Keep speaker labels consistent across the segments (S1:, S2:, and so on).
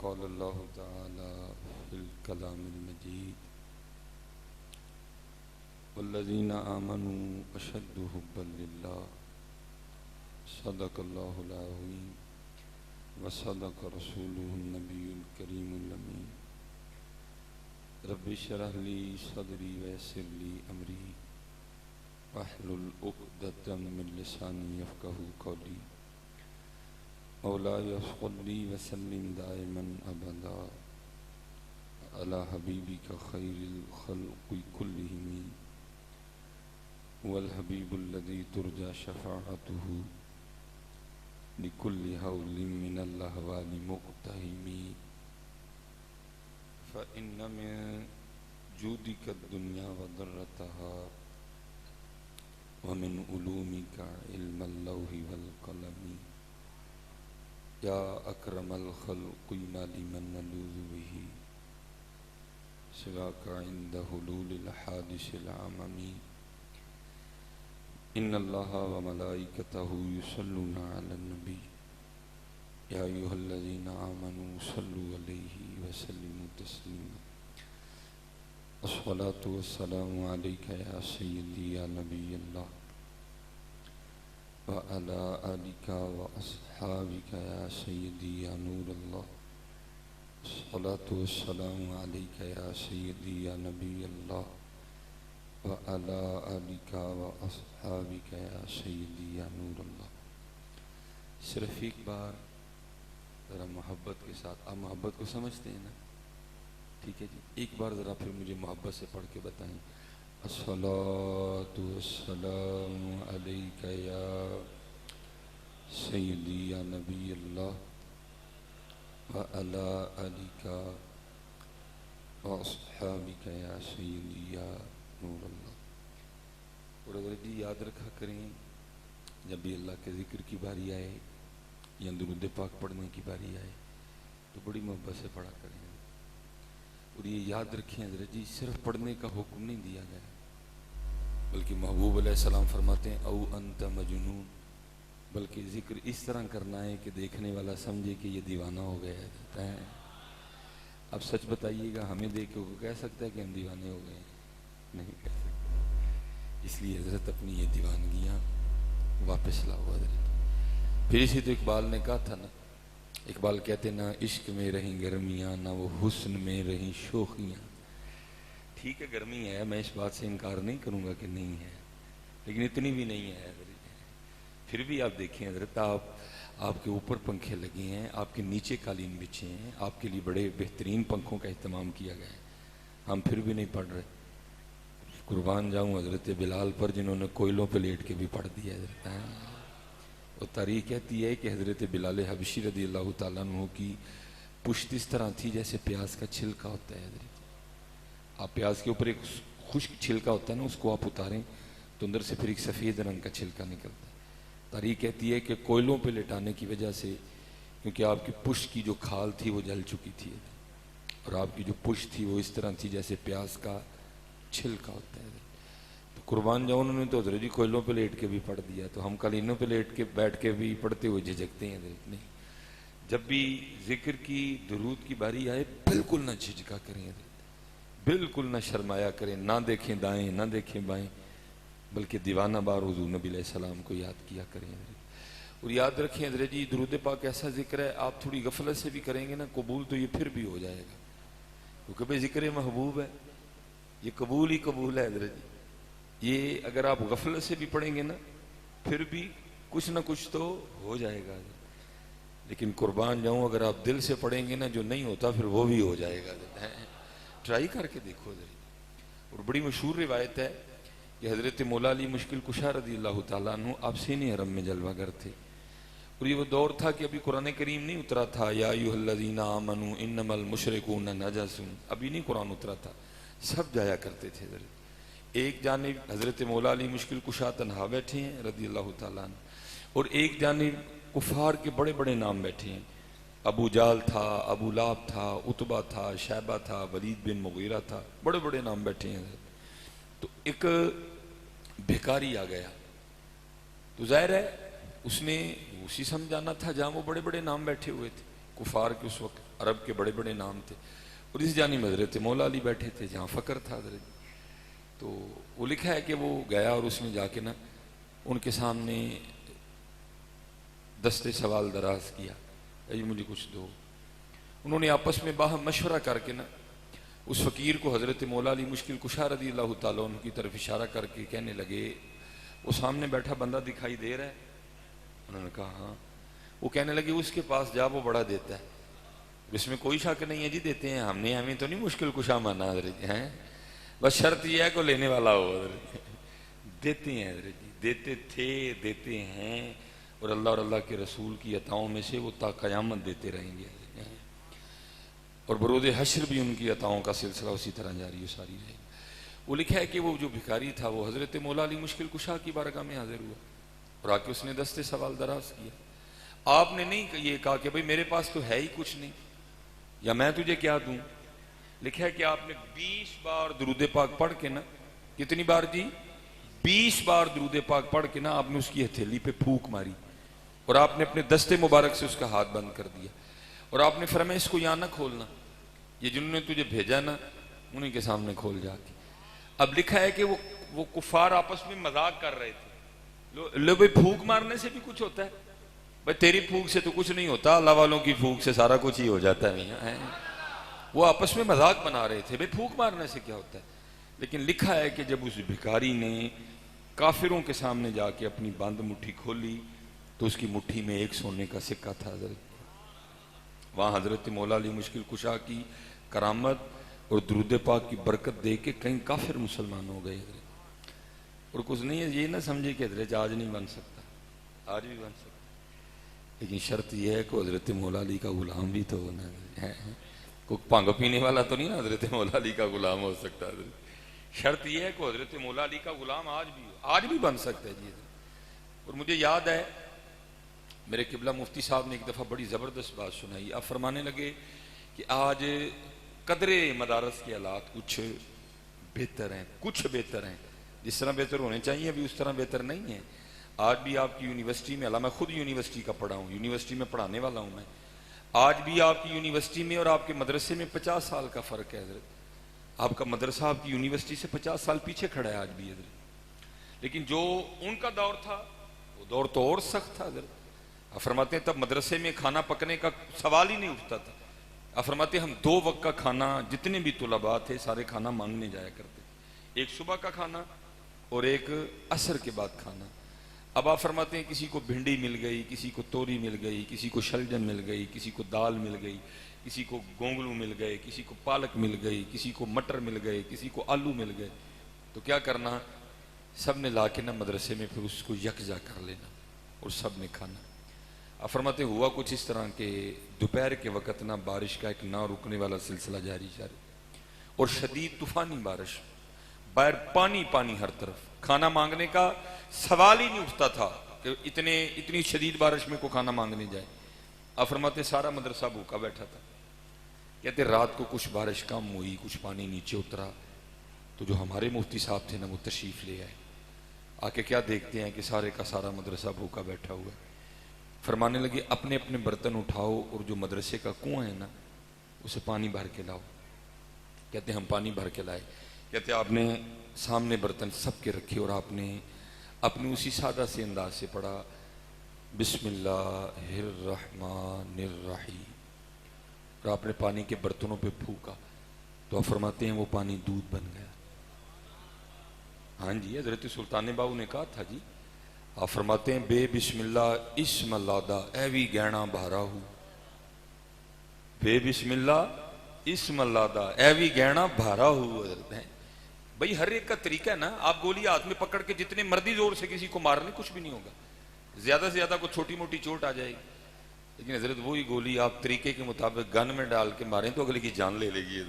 S1: क़ाल अल्लाहु तआला फ़िल कलामिल मजीद वल्लज़ीना आमनू अशद्दु हुब्बन लिल्लाह सदक़ल्लाहुल अज़ीम व सदक़ रसूलुहुन नबियुल करीमुल अमीन। रब्बि इश्रह ली सदरी व यस्सिर ली अमरी वहलुल उक़दतम मिन लिसानी यफ़क़हू क़ौली। मौलाया सल्ली व सल्लिम दाइमन अबदा अला हबीबिका खैरिल खल्क़ि कुल्लिहिम वल हबीबुल्लज़ी तुरजा शफ़ाअतुहु लिकुल्लि हौलिन मिनल अहवालि मुक़्तहिमी। फ़इन्न मिन जूदिका दुनिया व दर्रतहा व मिन उलूमिका इल्मल लौहि वल क़लमी। या अक्रमल खल्क़ि मा लिमन नलूज़ु बिही सिवाका इंद हुलूलिल हादिसिल अममी। इन्नल्लाहा व मलाइकतहु युसल्लूना अलन नबी या अय्युहल्लज़ीना आमनू सल्लू अलैहि व सल्लिमू तस्लीमा। अस्सलातु वस्सलामु अलैका या सय्यदी या नबीयल्लाह व अला आलिका व अस्हाबिका या सय्यदी या नूरल्लाह। अस्सलातु वस्सलामु अलैका या सय्यदी या नबीयल्लाह व अला आलिका व अस्हाबिका या सय्यदी या नूरल्लाह। सिर्फ एक बार ज़रा मोहब्बत के साथ, आप मोहब्बत को समझते हैं ना? ठीक है जी, एक बार ज़रा फिर मुझे मोहब्बत से पढ़ के बताएं। अस्सलातु वस्सलामु अलैका या सय्यदी या नबीयल्लाह व अला आलिका व अस्हाबिका या सय्यदी या नूरल्लाह। और अगर जी याद रखा करें, जब भी अल्लाह के ज़िक्र की बारी आए या दुरूद पाक पढ़ने की बारी आए तो बड़ी मोहब्बत से पढ़ा करें। और ये याद रखें हज़रत जी, सिर्फ पढ़ने का हुक्म नहीं दिया गया, बल्कि महबूब अलैहिस्सलाम फरमाते हैं औ अंत मजनून, बल्कि जिक्र इस तरह करना है कि देखने वाला समझे कि ये दीवाना हो गया है। अब सच बताइएगा, हमें देख के वो कह सकता है कि हम दीवाने हो गए? नहीं कह सकते। इसलिए हजरत अपनी ये दीवानगियाँ वापस लाओ हजरत। फिर इसी तो इकबाल ने कहा था ना, इकबाल कहते ना इश्क में रहीं गर्मियाँ, ना वो हुस्न में रहीं शोखियाँ। ठीक है, गर्मी है, मैं इस बात से इनकार नहीं करूँगा कि नहीं है, लेकिन इतनी भी नहीं है हजरत। फिर भी आप देखें हजरत, आपके ऊपर पंखे लगे हैं, आपके नीचे कालीन बिछे हैं, आपके लिए बड़े बेहतरीन पंखों का इस्तेमाल किया गया है, हम फिर भी नहीं पढ़ रहे। कुर्बान जाऊँ हजरत बिलाल पर, जिन्होंने कोयलों पर लेट के भी पढ़ दिया हजरत। वो तारीख कहती है कि हजरत बिलाल हबशी रदी अल्लाह ताला अन्हु की पुश्त इस तरह थी जैसे प्याज का छिलका होता है हजरत। आप प्याज के ऊपर एक खुश्क छिलका होता है ना, उसको आप उतारें तो अंदर से फिर एक सफ़ेद रंग का छिलका निकलता है। तारीख कहती है कि कोयलों पे लेटाने की वजह से, क्योंकि आपकी पुश्त की जो खाल थी वो जल चुकी थी और आपकी जो पुश्त थी वो इस तरह थी जैसे प्याज का छिलका होता है। तो कुर्बान जाऊँ, उन्होंने तो हजरत जी कोयलों पे लेट के भी पढ़ दिया, तो हम कालीनों पे लेट के बैठ के भी पढ़ते हुए झिझकते हैं हजरत। नहीं, जब भी जिक्र की दुरूद की बारी आए बिल्कुल ना झिझका करें हजरत, बिल्कुल ना शर्माया करें, ना देखें दाएं ना देखें बाएं, बल्कि दीवाना बार हुजूर नबी अलैहिस्सलाम को याद किया करें हजरत। और याद रखें हजरत जी, दुरूद पाक ऐसा जिक्र है, आप थोड़ी गफलत से भी करेंगे ना कबूल, तो ये फिर भी हो जाएगा, क्योंकि भाई जिक्र महबूब है, ये कबूल ही कबूल है हजरत जी। ये अगर आप गफलत से भी पढ़ेंगे ना फिर भी कुछ ना कुछ तो हो जाएगा, लेकिन कुर्बान जाऊं अगर आप दिल से पढ़ेंगे ना, जो नहीं होता फिर वो भी हो जाएगा। ट्राई करके देखो जरा। और बड़ी मशहूर रिवायत है कि हजरत मौला अली मुश्किल कुशा रदी अल्लाह ताला अन्हु आप सीने हरम में जलवागर थे, और ये वो दौर था कि अभी कुरान करीम नहीं उतरा था, या अय्युहल्लज़ीना आमनू इन्नमल मुशरिकून नजसुन, अभी नहीं कुरान उतरा था, सब जाया करते थे हजरत। एक जानिब हजरत मौला अली मुश्किल कुशा तन्हा बैठे हैं रदी अल्लाह ताला अन्हु, और एक जानिब कुफार के बड़े बड़े नाम बैठे हैं, अबू जाल था, अबू लाब था, उतबा था, शैबा था, वलीद बिन मुगीरा था, बड़े बड़े नाम बैठे हैं। तो एक भिखारी आ गया, तो जाहिर है उसने उसी समझाना था जहां वो बड़े बड़े नाम बैठे हुए थे। कुफार के उस वक्त अरब के बड़े बड़े नाम थे, और इस जानी में हजरत मौला अली बैठे थे जहाँ फ़क्र था हजरत। तो वो लिखा है कि वो गया और उसने जाके ना उनके सामने दस्ते सवाल दराज किया, ये मुझे कुछ दो। उन्होंने आपस में बाहम मशवरा करके ना उस फ़कीर को हज़रत मौला अली मुश्किल कुशा रज़ी अल्लाह ताला अन्हु की तरफ इशारा करके कहने लगे, वो सामने बैठा बंदा दिखाई दे रहा है? उन्होंने कहा हाँ। वो कहने लगे उसके पास जा, वो बड़ा देता है, इसमें कोई शक नहीं है जी, देते हैं, हमने हमें तो नहीं मुश्किल कुशा माना हज़रत जी, हैं बस शर्त यह है को लेने वाला हो हज़रत। देते हैं हज़रत जी, देते थे, देते हैं, और अल्लाह के रसूल की अताओं में से वो ता क़यामत देते रहेंगे, और बरोज़ हश्र भी उनकी अताओं का सिलसिला उसी तरह जारी है सारी रहेगी। वो लिखा है कि वो जो भिखारी था वो हज़रत मौला अली मुश्किल कुशा की बारगाह में हाजिर हुआ और आके उसने दस्ते सवाल दराज किया। आपने नहीं ये कहा कि भाई मेरे पास तो है ही कुछ नहीं, या मैं तुझे क्या दूं। लिखा है कि आपने 20 बार दुरूद पाक पढ़ के ना, कितनी बार जी? 20 बार दुरूद पाक पढ़ के ना आपने उसकी हथेली पे फूंक मारी और आपने अपने दस्ते मुबारक से उसका हाथ बंद कर दिया, और आपने फरमाया इसको यहाँ ना खोलना, ये जिन्होंने तुझे भेजा ना उन्हीं के सामने खोल जाके। अब लिखा है कि वो कुफार आपस में मजाक कर रहे थे, लो भाई फूंक मारने से भी कुछ होता है, भाई तेरी फूंक से तो कुछ नहीं होता, अल्लाह वालों की फूंक से सारा कुछ ही हो जाता है भैया, है। वो आपस में मजाक बना रहे थे, भाई फूंक मारने से क्या होता है। लेकिन लिखा है कि जब उस भिखारी ने काफिरों के सामने जाके अपनी बंद मुट्ठी खोली तो उसकी मुट्ठी में एक सोने का सिक्का था हजरत। वहां हजरत मौला अली मुश्किल कुशा की करामत और दुरूद पाक की बरकत दे के कई काफिर मुसलमान हो गए। और कुछ नहीं है, ये ना समझे कि हजरत आज नहीं बन सकता, आज भी बन सकता, लेकिन शर्त यह है कि हजरत मौला अली का गुलाम भी तो होना है। कोई भंग पीने वाला तो नहीं ना हजरत मौला अली का गुलाम हो सकता। शर्त यह है कि हजरत मौला अली का गुलाम आज भी बन सकता है जी। और मुझे याद है मेरे किबला मुफ्ती साहब ने एक दफ़ा बड़ी ज़बरदस्त बात सुनाई। आप फरमाने लगे कि आज कदरे मदारस के हालात कुछ बेहतर हैं, कुछ बेहतर हैं, जिस तरह बेहतर होने चाहिए अभी उस तरह बेहतर नहीं है। आज भी आपकी यूनिवर्सिटी में, मैं खुद यूनिवर्सिटी का पढ़ा हूँ, यूनिवर्सिटी में पढ़ाने वाला हूँ मैं, आज भी आपकी यूनिवर्सिटी में और आपके मदरसे में 50 साल का फ़र्क है हजरत। आपका मदरसा आपकी यूनिवर्सिटी से 50 साल पीछे खड़ा है आज भी हजरत। लेकिन जो उनका दौर था वो दौर तो और सख्त था हजरत। आप फरमाते हैं तब मदरसे में खाना पकने का सवाल ही नहीं उठता था। आप फरमाते हम 2 वक्त का खाना, जितने भी तुलबा थे सारे खाना मांगने जाया करते, एक सुबह का खाना और एक असर के बाद खाना। अब आप फरमाते हैं किसी को भिंडी मिल गई, किसी को तोरी मिल गई, किसी को शलजम मिल गई, किसी को दाल मिल गई, किसी को गोंगलू मिल गए, किसी को पालक मिल गई, किसी को मटर मिल गए, किसी को आलू मिल गए। तो क्या करना, सब ने ला के ना मदरसे में फिर उसको यकजा कर लेना और सब ने खाना। अब फरमाते हुआ कुछ इस तरह के दोपहर के वक़्त ना बारिश का एक ना रुकने वाला सिलसिला जारी और शदीद तूफानी बारिश, बाहर पानी पानी हर तरफ, खाना मांगने का सवाल ही नहीं उठता था कि इतनी शदीद बारिश में को खाना मांगने जाए। अब फरमाते सारा मदरसा भूखा बैठा था। कहते रात को कुछ बारिश कम हुई, कुछ पानी नीचे उतरा, तो जो हमारे मुफ्ती साहब थे ना वो तशरीफ़ ले आए। आके क्या देखते हैं कि सारे का सारा मदरसा भूखा बैठा हुआ है। फरमाने लगे अपने अपने बर्तन उठाओ और जो मदरसे का कुआं है ना उसे पानी भर के लाओ। कहते हम पानी भर के लाए। कहते आपने सामने बर्तन सबके रखे और आपने अपने उसी सादा से अंदाज से पढ़ा बिस्मिल्लाहिर्रहमानिर्रहीम, और आपने पानी के बर्तनों पे फूका तो आप फरमाते हैं वो पानी दूध बन गया। हाँ जी, हजरत सुल्तान बाबू ने कहा था जी। आप फरमाते हैं बे बिस्मिल्लाह इस्मल्लादा एवी गहना भारा हूं, बे बिस्मिल्लाह इस्मल्लादा एवी गहना भारा हूं। भाई हर एक का तरीका है ना। आप गोली हाथ में पकड़ के जितने मर्जी जोर से किसी को मारने कुछ भी नहीं होगा, ज्यादा से ज्यादा कोई छोटी मोटी चोट आ जाएगी। लेकिन हजरत वही गोली आप तरीके के मुताबिक गन में डाल के मारें तो अगले की जान ले लेगी।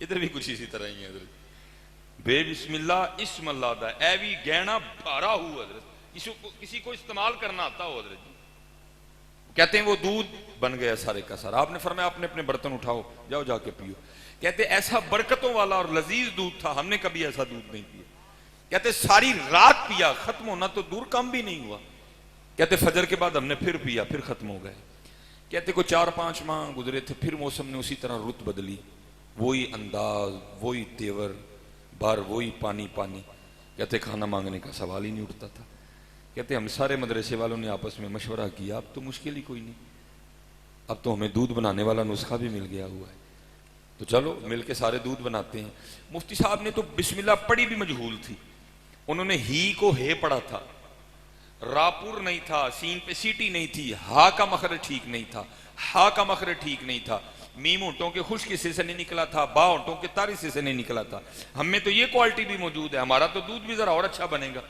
S1: इधर भी कुछ इसी तरह ही है हजरत। बे बिस्मिल्लाह इस्मल्लादा एवी गहना भारा हूं हजरत, किसी को इस्तेमाल करना आता हो हजरत जी। कहते हैं वो दूध बन गया सारे का सारा। आपने फरमाया अपने अपने बर्तन उठाओ, जाओ जाके पियो। कहते ऐसा बरकतों वाला और लजीज दूध था, हमने कभी ऐसा दूध नहीं पिया। कहते सारी रात पिया, खत्म होना तो दूर कम भी नहीं हुआ। कहते फजर के बाद हमने फिर पिया, फिर खत्म हो गए। कहते को 4-5 माह गुजरे थे, फिर मौसम ने उसी तरह रुत बदली, वही अंदाज, वही तेवर, बाहर वही पानी पानी। कहते खाना मांगने का सवाल ही नहीं उठता था। कहते हम सारे मदरसे वालों ने आपस में मशवरा किया, अब तो मुश्किल ही कोई नहीं, अब तो हमें दूध बनाने वाला नुस्खा भी मिल गया हुआ है, तो चलो मिलके सारे दूध बनाते हैं। मुफ्ती साहब ने तो बिस्मिल्लाह पढ़ी भी मजहूल थी, उन्होंने ही को हे पढ़ा था, रापुर नहीं था, सीन पे सीटी नहीं थी, हा का मखरज ठीक नहीं था, हा का मखरज ठीक नहीं था, मीम होंठों के खुश्क हिस्से से नहीं निकला था, बा होंठों के तार हिस्से से नहीं निकला था। हम में तो ये क्वालिटी भी मौजूद है, हमारा तो दूध भी जरा और अच्छा बनेगा।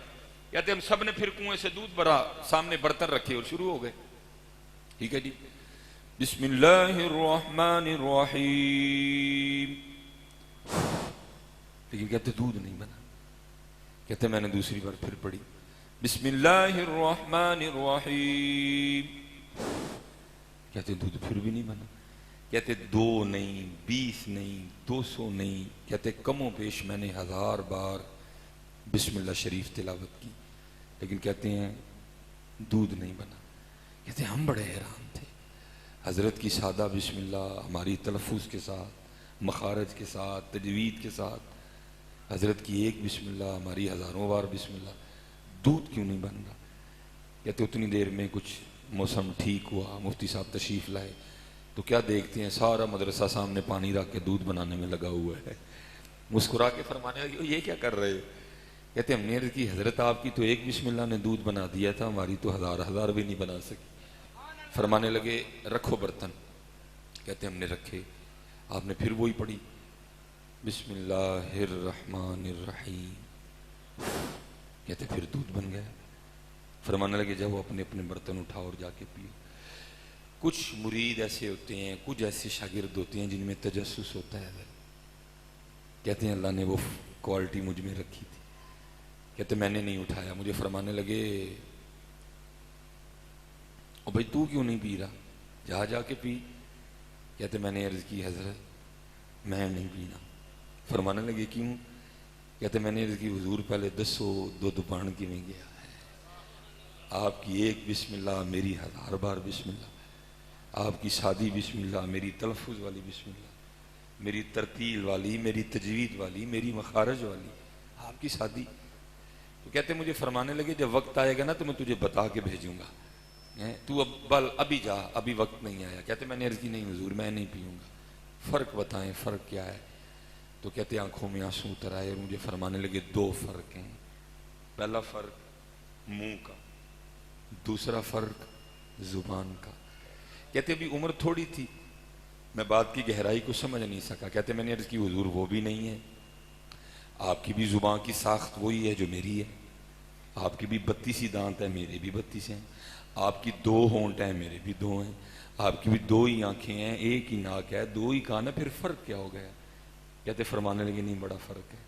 S1: कहते हम सब ने फिर कुएं से दूध भरा, सामने बर्तन रखे और शुरू हो गए। ठीक है जी, बिस्मिल्लाहिर्रहमानिर्रहीम, लेकिन कहते दूध नहीं बना। कहते मैंने दूसरी बार फिर पढ़ी, बिस्मिल्लाहिर्रहमानिर्रहीम, कहते दूध फिर भी नहीं बना। कहते 2 नहीं, 20 नहीं, 200 नहीं, कहते कमो पेश मैंने 1000 बार बिस्मिल्लाह शरीफ तिलावत की, लेकिन कहते हैं दूध नहीं बना। कहते हम बड़े हैरान थे, हजरत की सादा बिस्मिल्लाह हमारी तलफ़ुज़ के साथ, मखारज के साथ, तजवीद के साथ, हजरत की एक बिस्मिल्लाह हमारी हज़ारों बार बिस्मिल्लाह, दूध क्यों नहीं बन रहा। कहते उतनी देर में कुछ मौसम ठीक हुआ, मुफ्ती साहब तशरीफ़ लाए, तो क्या देखते हैं सारा मदरसा सामने पानी रख के दूध बनाने में लगा हुआ है। मुस्कुरा के फरमाने लगे ये क्या कर रहे हो। कहते हमने अर्ज़ की हजरत आपकी तो एक बिस्मिल्लाह ने दूध बना दिया था, हमारी तो 1000 भी नहीं बना सकी। फरमाने लगे रखो बर्तन। कहते हमने रखे, आपने फिर वही पढ़ी, बिस्मिल्लाहिर्रहमानिर्रहीम, कहते फिर दूध बन गया। फरमाने लगे जाओ अपने अपने बर्तन उठाओ और जाके पियो। कुछ मुरीद ऐसे होते हैं, कुछ ऐसे शागिर्द होते हैं जिनमें तजस्सुस होता है। कहते हैं अल्लाह ने वो क्वालिटी मुझ में रखी थी। कहते मैंने नहीं उठाया, मुझे फरमाने लगे ओ भाई तू क्यों नहीं पी रहा, जा जाके पी। कहते मैंने अर्ज की हजरत मैं नहीं पीना। फरमाने लगे क्यों। कहते मैंने अर्ज की हुजूर पहले दसो दूध बन किवें गया है, आपकी एक बिस्मिल्लाह मेरी 1000 बार बिस्मिल्लाह, आपकी सादी बिस्मिल्लाह मेरी तलफ़ुज़ वाली बिस्मिल्लाह, मेरी तरतील वाली, मेरी तजवीद वाली, मेरी मखारज वाली, आपकी सादी। तो कहते मुझे फरमाने लगे जब वक्त आएगा ना तो मैं तुझे बता के भेजूंगा, तू अब बल अभी जा, अभी वक्त नहीं आया। कहते मैंने अर्ज़ की नहीं हुजूर मैं नहीं पीऊँगा, फ़र्क बताएं फ़र्क क्या है। तो कहते आंखों में आंसू उतर आए और मुझे फरमाने लगे 2 फ़र्क हैं। पहला फ़र्क मुंह का, दूसरा फ़र्क ज़ुबान का। कहते अभी उम्र थोड़ी थी, मैं बात की गहराई को समझ नहीं सका। कहते मैंने अर्ज़ की हुजूर वो भी नहीं है, आपकी भी ज़ुबान की साख्त वही है जो मेरी है, आपकी भी 32 दांत है, मेरे भी 32 हैं, आपकी 2 होंठ हैं, मेरे भी 2 हैं, आपकी भी 2 ही आंखें हैं, एक ही नाक है, 2 ही कान है, फिर फ़र्क क्या हो गया। कहते फरमाने लगे नहीं बड़ा फ़र्क है।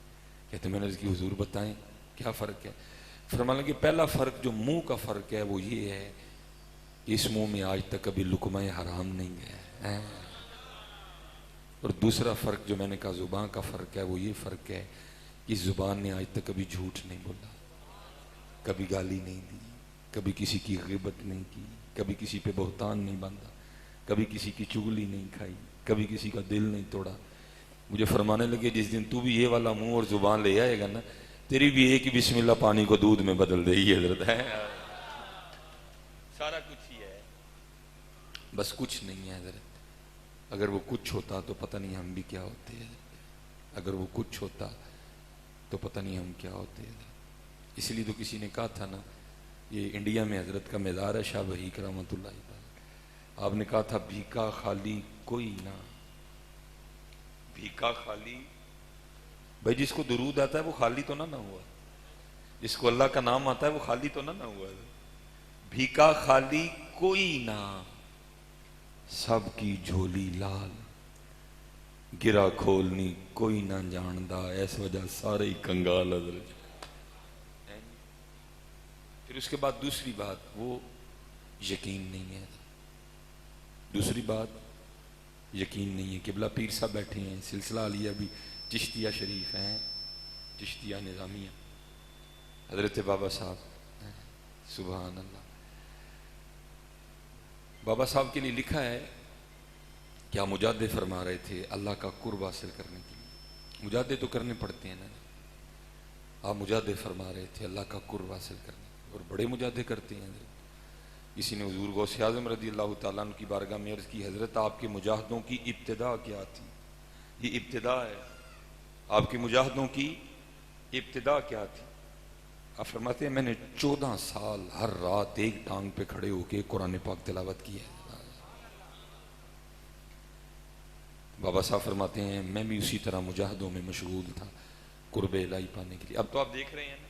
S1: कहते मैंने अर्ज़ की हुजूर बताएं क्या फ़र्क है। फरमाने लगे पहला फ़र्क जो मुंह का फ़र्क है वो ये है, इस मुंह में आज तक कभी लुकमा हराम नहीं गया है। और दूसरा फ़र्क जो मैंने कहा ज़ुबान का फ़र्क है वो ये फ़र्क है कि ज़ुबान ने आज तक कभी झूठ नहीं बोला, कभी गाली नहीं दी, कभी किसी की ग़िबत नहीं की, कभी किसी पे बहतान नहीं बांधा, कभी किसी की चुगली नहीं खाई, कभी किसी का दिल नहीं तोड़ा। मुझे फरमाने लगे जिस दिन तू भी ये वाला मुंह और ज़ुबान ले आएगा ना, तेरी भी एक ही बिस्मिल्लाह पानी को दूध में बदल देगी हजरत है। सारा कुछ ही है, बस कुछ नहीं है हजरत। अगर वो कुछ होता तो पता नहीं हम भी क्या होते हैं, अगर वो कुछ होता तो पता नहीं हम क्या होते हैं। इसलिए तो किसी ने कहा था ना, ये इंडिया में हजरत का मज़ार है शाह बहीक रहमतुल्लाह, आपने कहा था भीखा खाली कोई ना, भीखा खाली, भाई जिसको दुरूद आता है वो खाली तो ना हुआ, जिसको अल्लाह का नाम आता है वो खाली तो ना हुआ। भीखा खाली कोई ना, सबकी झोली लाल, गिरा खोलनी कोई ना जानदा, इस वजह सारे ही कंगाल हजरत। फिर उसके बाद दूसरी बात वो यकीन नहीं है, दूसरी बात यकीन नहीं है। किबला पीर साहब बैठे हैं, सिलसिला लिया भी चिश्तिया शरीफ हैं, चिश्तिया निज़ामिया, हजरत बाबा साहब सुभान अल्लाह। बाबा साहब के लिए लिखा है, क्या मुजादे फरमा रहे थे अल्लाह का कुर्ब हासिल करने के लिए। मुजादे तो करने पड़ते हैं ना, आप मुजादे फरमा रहे थे अल्लाह का कुर्ब हासिल करने, और बड़े मुजादे करते हैं। किसी ने हुजूर गौसे आज़म रज़ी अल्लाह तआला अन्हु की बारगाह में अर्ज़ की, हज़रत आपके मुजाहदों की इब्तिदा क्या थी? ये इब्तिदा है, आपके मुजाहदों की इब्तिदा क्या थी? आप फरमाते हैं मैंने 14 साल हर रात एक टांग पे खड़े होके कुरान पाक तिलावत की है। बाबा साहब फरमाते हैं मैं भी उसी तरह मुजाहदों में मशगूल था कुर्बे इलाही पाने के लिए। अब तो आप देख रहे हैं ना,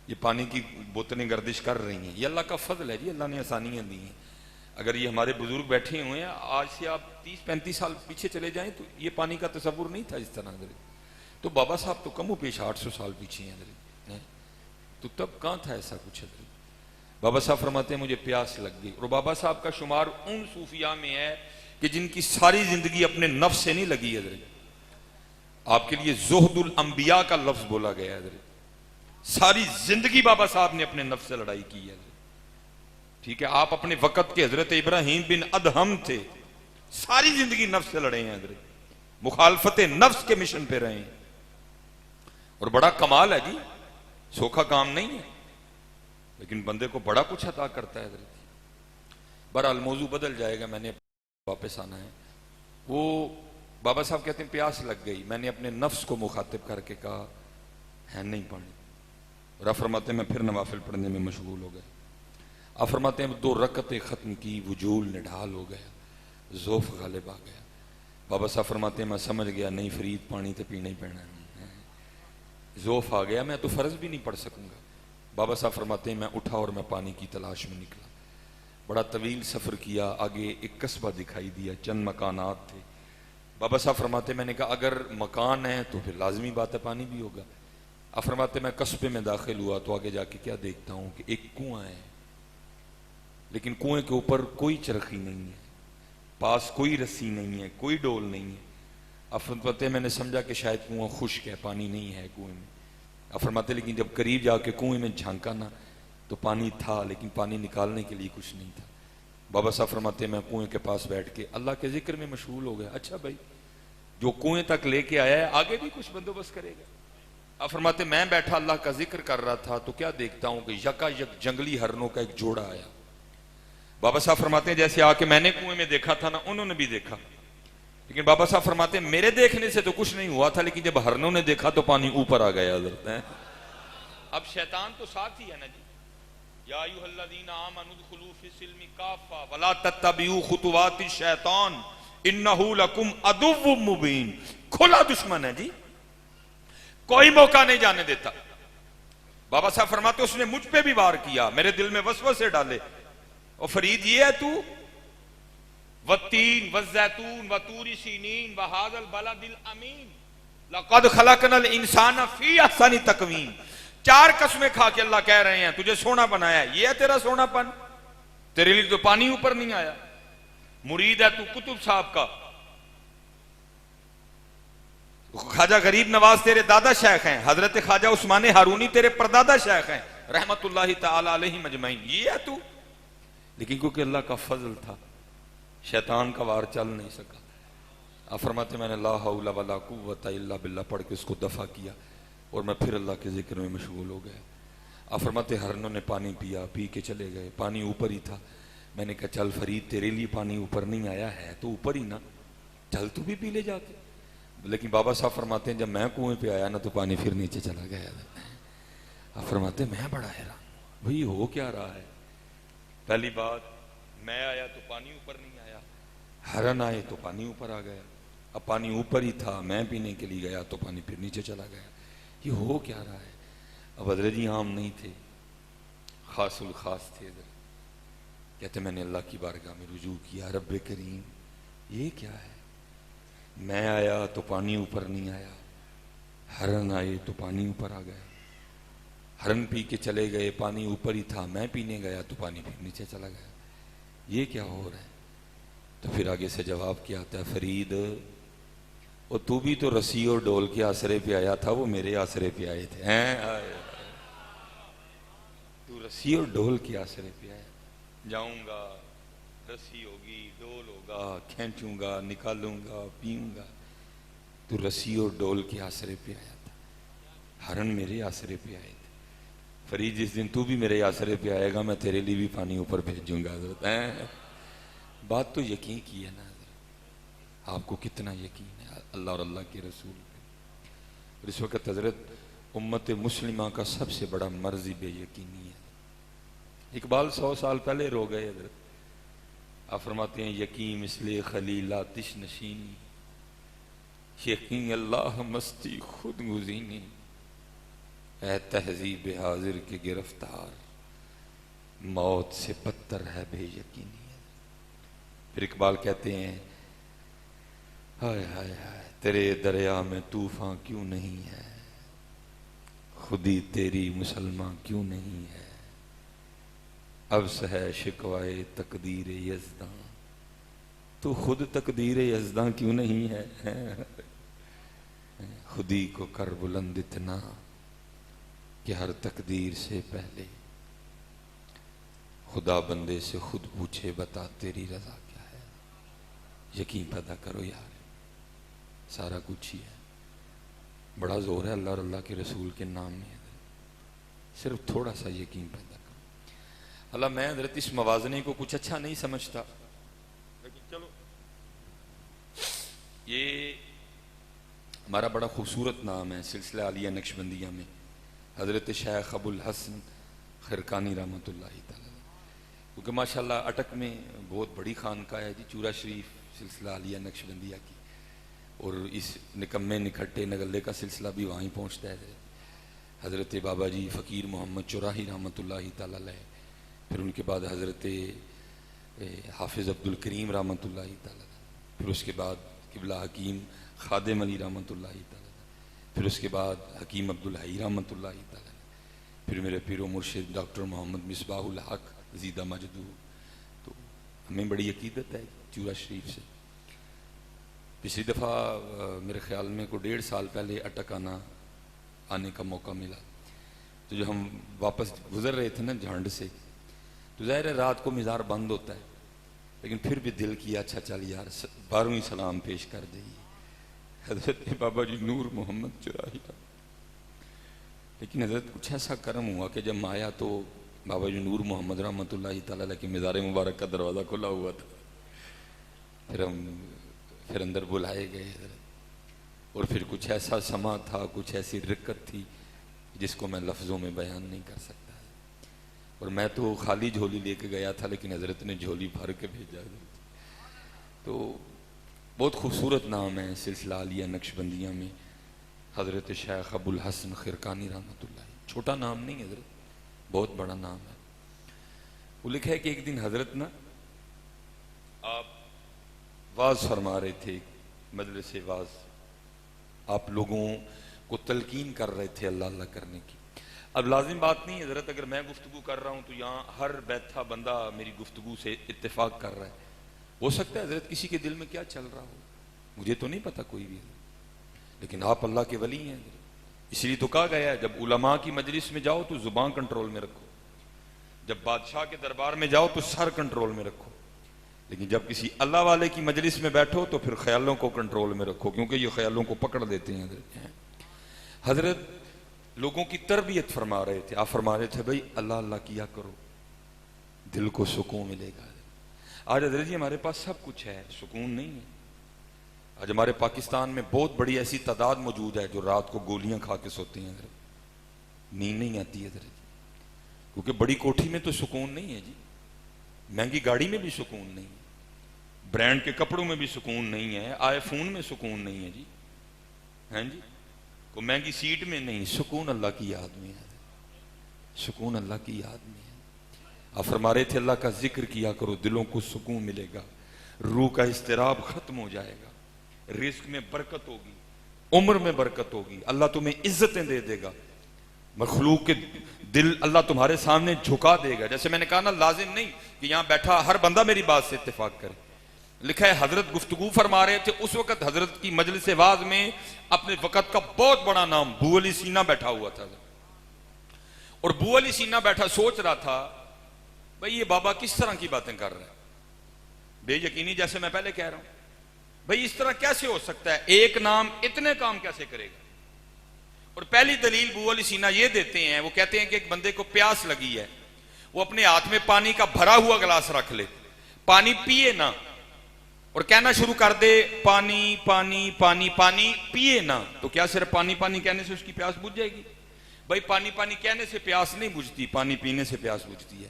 S1: ये पानी की बोतलें गर्दिश कर रही हैं, ये अल्लाह का फजल है जी, अल्लाह ने आसानियां दी हैं। अगर ये हमारे बुजुर्ग बैठे हुए हैं, आज से आप 30-35 साल पीछे चले जाएं तो ये पानी का तसव्वुर नहीं था इस तरह। तो बाबा साहब तो कमो पेश 800 साल पीछे हैं, तो तब कहाँ था ऐसा कुछ? बाबा साहब फरमाते हैं मुझे प्यास लग गई। और बाबा साहब का शुमार उन सूफिया में है कि जिनकी सारी जिंदगी अपने नफ्स से नहीं लगी है। आपके लिए ज़ुहदुल अंबिया का लफ्ज बोला गया है। सारी जिंदगी बाबा साहब ने अपने नफ्स से लड़ाई की है। ठीक है, आप अपने वक्त के हजरत इब्राहिम बिन अदहम थे, सारी जिंदगी नफ्स से लड़े हैं, मुखालफत नफ्स के मिशन पे रहे हैं। और बड़ा कमाल है जी, सोखा काम नहीं है, लेकिन बंदे को बड़ा कुछ अता करता है। बहरहाल मौजू बदल जाएगा, मैंने वापस आना है। वो बाबा साहब कहते हैं प्यास लग गई, मैंने अपने नफ्स को मुखातिब करके कहा है नहीं पानी। और आप फरमाते हैं मैं फिर नवाफिल पढ़ने में मशगूल हो गया। आप फरमाते हैं 2 रकतें ख़त्म की, वजूल निढाल हो गया, ज़ौफ़ गालिब आ गया। बाबा साहब फरमाते हैं मैं समझ गया नहीं फरीद पानी तो पीना ही पड़ना है, ज़ौफ़ आ गया, मैं तो फ़र्ज भी नहीं पढ़ सकूंगा। बाबा साहब फरमाते हैं मैं उठा और मैं पानी की तलाश में निकला। बड़ा तवील सफ़र किया, आगे एक कस्बा दिखाई दिया, चंद मकानात थे। बाबा साहब फरमाते मैंने कहा अगर मकान है तो फिर लाजमी बात है पानी भी होगा। अब फरमाते मैं कस्बे में दाखिल हुआ तो आगे जाके क्या देखता हूँ कि एक कुआं है, लेकिन कुएं के ऊपर कोई चरखी नहीं है, पास कोई रस्सी नहीं है, कोई डोल नहीं है। अब फरमाते मैंने समझा कि शायद कुआं खुश्क है, पानी नहीं है कुएं में। अब फरमाते लेकिन जब करीब जाके कुएं में झांका ना तो पानी था, लेकिन पानी निकालने के लिए कुछ नहीं था। बाबा साहब फरमाते मैं कुएं के पास बैठ के अल्लाह के जिक्र में मशगूल हो गया। अच्छा भाई, जो कुएं तक लेके आया है आगे भी कुछ बंदोबस्त करेगा। अब फरमाते मैं बैठा अल्लाह का जिक्र कर रहा था तो क्या देखता हूं कि यकायक जंगली हरनों का एक जोड़ा आया। बाबा साहब फरमाते हैं जैसे आके मैंने कुएं में देखा था ना, उन्होंने भी देखा। लेकिन बाबा साहब फरमाते हैं मेरे देखने से तो कुछ नहीं हुआ था, लेकिन जब हरनों ने देखा तो पानी ऊपर आ गया। अब शैतान तो साथ ही है ना जी, या अय्युहल्लज़ीना आमनू उदखुलू फिस्सिल्मि काफ़ा वला तत्तबिऊ खुतुवाति शैतान इन्नहु लकुम अदुव्वुम मुबीन। खुला दुश्मन है जी, कोई मौका नहीं जाने देता। बाबा साहब फरमाते उसने मुझ पे भी वार किया, मेरे दिल में वसवसे डाले। और फरीद ये है तू वत्तीन वज़ैतून वतूरी सीनीन वहाज़ल बलदिल अमीन लक़द खलक़नल इंसाना फी अहसनि तक़वीम। 4 कसमें खा के अल्लाह कह रहे हैं तुझे सोना बनाया, ये है तेरा सोनापन, तेरे लिए तो पानी ऊपर नहीं आया। मुरीद है तू कुतुब साहब का, ख्वाजा गरीब नवाज तेरे दादा शेख हैं, हजरत ख्वाजा उस्मान हारूनी तेरे परदादा शेख हैं रहमतुल्लाहि तआला अलैहिम अजमईन, ये है तू। लेकिन क्योंकि अल्लाह का फजल था शैतान का वार चल नहीं सका। आप फरमाते मैंने ला हौला वला कुव्वता इल्ला बिल्लाह पढ़ के उसको दफा किया और मैं फिर अल्लाह के जिक्र में मशगूल हो गया। आप फरमाते हरनों ने पानी पिया, पी के चले गए, पानी ऊपर ही था। मैंने कहा चल फरीद तेरे लिए पानी ऊपर नहीं आया है तो ऊपर ही ना, चल तू भी पी ले जाके। लेकिन बाबा साहब फरमाते हैं जब मैं कुएं पे आया ना तो पानी फिर नीचे चला गया। आप फरमाते मैं बड़ा हैरान, भाई हो क्या रहा है। पहली बात मैं आया तो पानी ऊपर नहीं आया, हरन आए तो पानी ऊपर आ गया। अब पानी ऊपर ही था, मैं पीने के लिए गया तो पानी फिर नीचे चला गया। ये हो क्या रहा है। अब हजरत जी आम नहीं थे, खासुल खास थे। कहते मैंने अल्लाह की बारगाह में रुजू किया, रब्बे करीम ये क्या है। मैं आया तो पानी ऊपर नहीं आया, हरन आए तो पानी ऊपर आ गया। हरन पी के चले गए, पानी ऊपर ही था, मैं पीने गया तो पानी फिर नीचे चला गया। ये क्या हो रहा है। तो फिर आगे से जवाब क्या आता है, फरीद और तू भी तो रस्सी और डोल के आसरे पे आया था, वो मेरे आसरे पे आए थे। तू रस्सी और डोल के आसरे पे आया। जाऊंगा रस्सी होगी, डोल होगा, खींचूंगा, निकालूंगा, पीऊंगा। तो रस्सी और डोल के आसरे पे आया था, हरन मेरे आसरे पे आए थे। फरीद जिस दिन तू भी मेरे आसरे पे आएगा मैं तेरे लिए भी पानी ऊपर भेजूंगा। हजरत बात तो यकीन की है ना हजरत, आपको कितना यकीन है अल्लाह और अल्लाह के रसूल पे। इस वक्त हजरत उम्मत मुस्लिमा का सबसे बड़ा मर्ज बेयकीनी है। इकबाल 100 साल पहले रो गए हजरत। आप फरमाते हैं यकीन इसलिए खलील आतिश नशीनी, यकीन अल्लाह मस्ती खुद गुज़ीनी, ऐ तहजीब हाजिर के गिरफ्तार, मौत से पत्थर है बेयकीनी। फिर इकबाल कहते हैं हाय हाय हाय तेरे दरिया में तूफान क्यों नहीं है, खुदी तेरी मुसलमान क्यों नहीं है, अब्स है शिकवाए तकदीर यज़दां, तू खुद तकदीर यज़दां क्यों नहीं है। खुदी को कर बुलंद इतना कि हर तकदीर से पहले खुदा बंदे से खुद पूछे बता तेरी रजा क्या है। यकीन पैदा करो यार, सारा कुछ ही है। बड़ा जोर है अल्लाह और अल्लाह के रसूल के नाम में, सिर्फ थोड़ा सा यकीन पैदा करो। अल्लाह मैं हजरत इस मवाजने को कुछ अच्छा नहीं समझता, लेकिन चलो ये हमारा बड़ा खूबसूरत नाम है सिलसिला आलिया नक्शबंदिया में हजरत शेख अबुल हसन खिरकानी रहमतुल्लाह तआला, क्योंकि माशाल्लाह अटक में बहुत बड़ी खानका है जी, चूरा शरीफ सिलसिला आलिया नक्शबंदिया की, और इस निकम्मे निखट्टे नगल्ले का सिलसिला भी वहीं पहुँचता है। हज़रत बाबा जी फ़कीर मोहम्मद चौराही रहमतुल्लाह तआला अलैह, फिर उनके बाद हज़रत हाफिज़ अब्दुल करीम रहमतुल्लाह तआला, फिर उसके बाद किबला हकीम खादिम अली रहमतुल्लाह तआला, फिर उसके बाद हकीम अब्दुल हई रहमतुल्लाह तआला, फिर मेरे पीरो मुर्शिद डॉक्टर मोहम्मद मिसबाहुल हक ज़ीदा मजदू। तो हमें बड़ी अकीदत है चूरा शरीफ से। पिछली दफ़ा मेरे ख्याल में को 1.5 साल पहले अटक आने का मौका मिला, तो जो हम वापस गुजर रहे थे ना झांड से, तो ज़ाहिर है रात को मिज़ार बंद होता है, लेकिन फिर भी दिल किया अच्छा चल यार 12वीं सलाम पेश कर देगी हज़रत बाबा जी नूर मोहम्मद चौराही। लेकिन हज़रत कुछ ऐसा कर्म हुआ कि जब आया तो बाबा जी नूर मोहम्मद रहमतुल्लाह तआला के मिज़ार मुबारक का दरवाज़ा खुला हुआ था। फिर अंदर बुलाए गए, और फिर कुछ ऐसा समा था, कुछ ऐसी रिक्कत थी जिसको मैं लफ्ज़ों में बयान नहीं कर सकता। और मैं तो खाली झोली लेके गया था, लेकिन हज़रत ने झोली भर के भेजा। तो बहुत खूबसूरत नाम है सिलसिला आलिया नक्शबंदिया में हज़रत शेख अबुल हसन खिरकानी रहमतुल्लाह। छोटा नाम नहीं है हज़रत, बहुत बड़ा नाम है। वो लिखा है कि एक दिन हज़रत ना आप वाज फरमा रहे थे, मजलिस वाज, आप लोगों को तलकीन कर रहे थे अल्लाह अल्लाह करने की। अब लाजिम बात नहीं है हज़रत, अगर मैं गुफ्तगू कर रहा हूँ तो यहाँ हर बैठा बंदा मेरी गुफ्तगू से इत्तेफाक कर रहा है। हो सकता है हज़रत किसी के दिल में क्या चल रहा हो, मुझे तो नहीं पता कोई भी, लेकिन आप अल्लाह के वली हैं। इसलिए तो कहा गया है जब उलमा की मजलिस में जाओ तो जुबान कंट्रोल में रखो, जब बादशाह के दरबार में जाओ तो सर कंट्रोल में रखो, लेकिन जब किसी अल्लाह वाले की मजलिस में बैठो तो फिर ख्यालों को कंट्रोल में रखो, क्योंकि ये ख्यालों को पकड़ देते हैं। हजरत लोगों की तरबियत फरमा रहे थे, आप फरमा रहे थे भाई अल्लाह अल्लाह किया करो, दिल को सुकून मिलेगा। आज हजरत जी हमारे पास सब कुछ है, सुकून नहीं है। आज हमारे पाकिस्तान में बहुत बड़ी ऐसी तादाद मौजूद है जो रात को गोलियां खा के सोते हैं, नींद नहीं आती है हजरत जी, क्योंकि बड़ी कोठी में तो सुकून नहीं है जी, महंगी गाड़ी में भी सुकून नहीं है, ब्रांड के कपड़ों में भी सुकून नहीं है, आईफोन में सुकून नहीं है जी, हैं जी, को महंगी सीट में नहीं, सुकून अल्लाह की याद में है, सुकून अल्लाह की याद में है। आप फरमा रहे थे अल्लाह का जिक्र किया करो, दिलों को सुकून मिलेगा, रूह का इस्तिराब खत्म हो जाएगा, रिस्क में बरकत होगी, उम्र में बरकत होगी, अल्लाह तुम्हें इज्जतें दे देगा, मखलूक के दिल अल्लाह तुम्हारे सामने झुका देगा। जैसे मैंने कहा ना, लाजिम नहीं कि यहां बैठा हर बंदा मेरी बात से इत्तेफाक करे। लिखा है हजरत गुफ्तगू फरमा रहे थे, उस वक्त हजरत की मजलिस वाज में अपने वक्त का बहुत बड़ा नाम बू अली सीना बैठा हुआ था, और बू अली सीना बैठा सोच रहा था भाई ये बाबा किस तरह की बातें कर रहे हैं,
S2: बेयकीनी, जैसे मैं पहले कह रहा हूं। भाई इस तरह कैसे हो सकता है, एक नाम इतने काम कैसे करेगा? और पहली दलील अबू अली सीना ये देते हैं, वो कहते हैं कि एक बंदे को प्यास लगी है, वो अपने हाथ में पानी का भरा हुआ गिलास रख ले, पानी पिए ना, और कहना शुरू कर दे पानी पानी पानी पानी, पिए ना, तो क्या सिर्फ पानी पानी कहने से उसकी प्यास बुझ जाएगी? भाई पानी पानी कहने से प्यास नहीं बुझती, पानी पीने से प्यास बुझती है।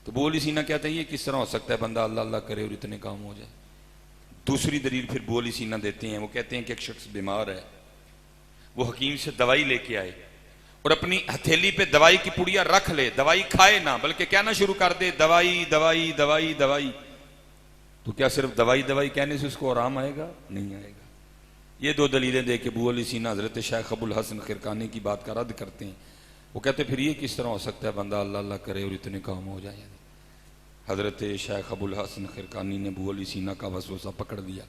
S2: तो अबू अली सीना कहते हैं ये किस तरह हो सकता है, बंदा अल्लाह अल्लाह करे और इतने काम हो जाए। दूसरी दलील फिर अबू अली सीना देते हैं, वो कहते हैं कि एक शख्स बीमार है, वो हकीम से दवाई लेके आए और अपनी हथेली पे दवाई की पुड़िया रख ले, दवाई खाए ना, बल्कि कहना शुरू कर दे दवाई दवाई दवाई दवाई, तो क्या सिर्फ दवाई दवाई कहने से उसको आराम आएगा? नहीं आएगा। ये दो दलीलें दे के अबू अली सीना हजरत शेख अबुल हसन खिरकानी की बात का रद्द करते हैं। वो कहते फिर ये किस तरह हो सकता है, बंदा अल्लाह अल्लाह करे और इतने काम हो जाए। हजरत शेख अबुल हसन खिरकानी ने अबू अली सीना का वसवसा पकड़ लिया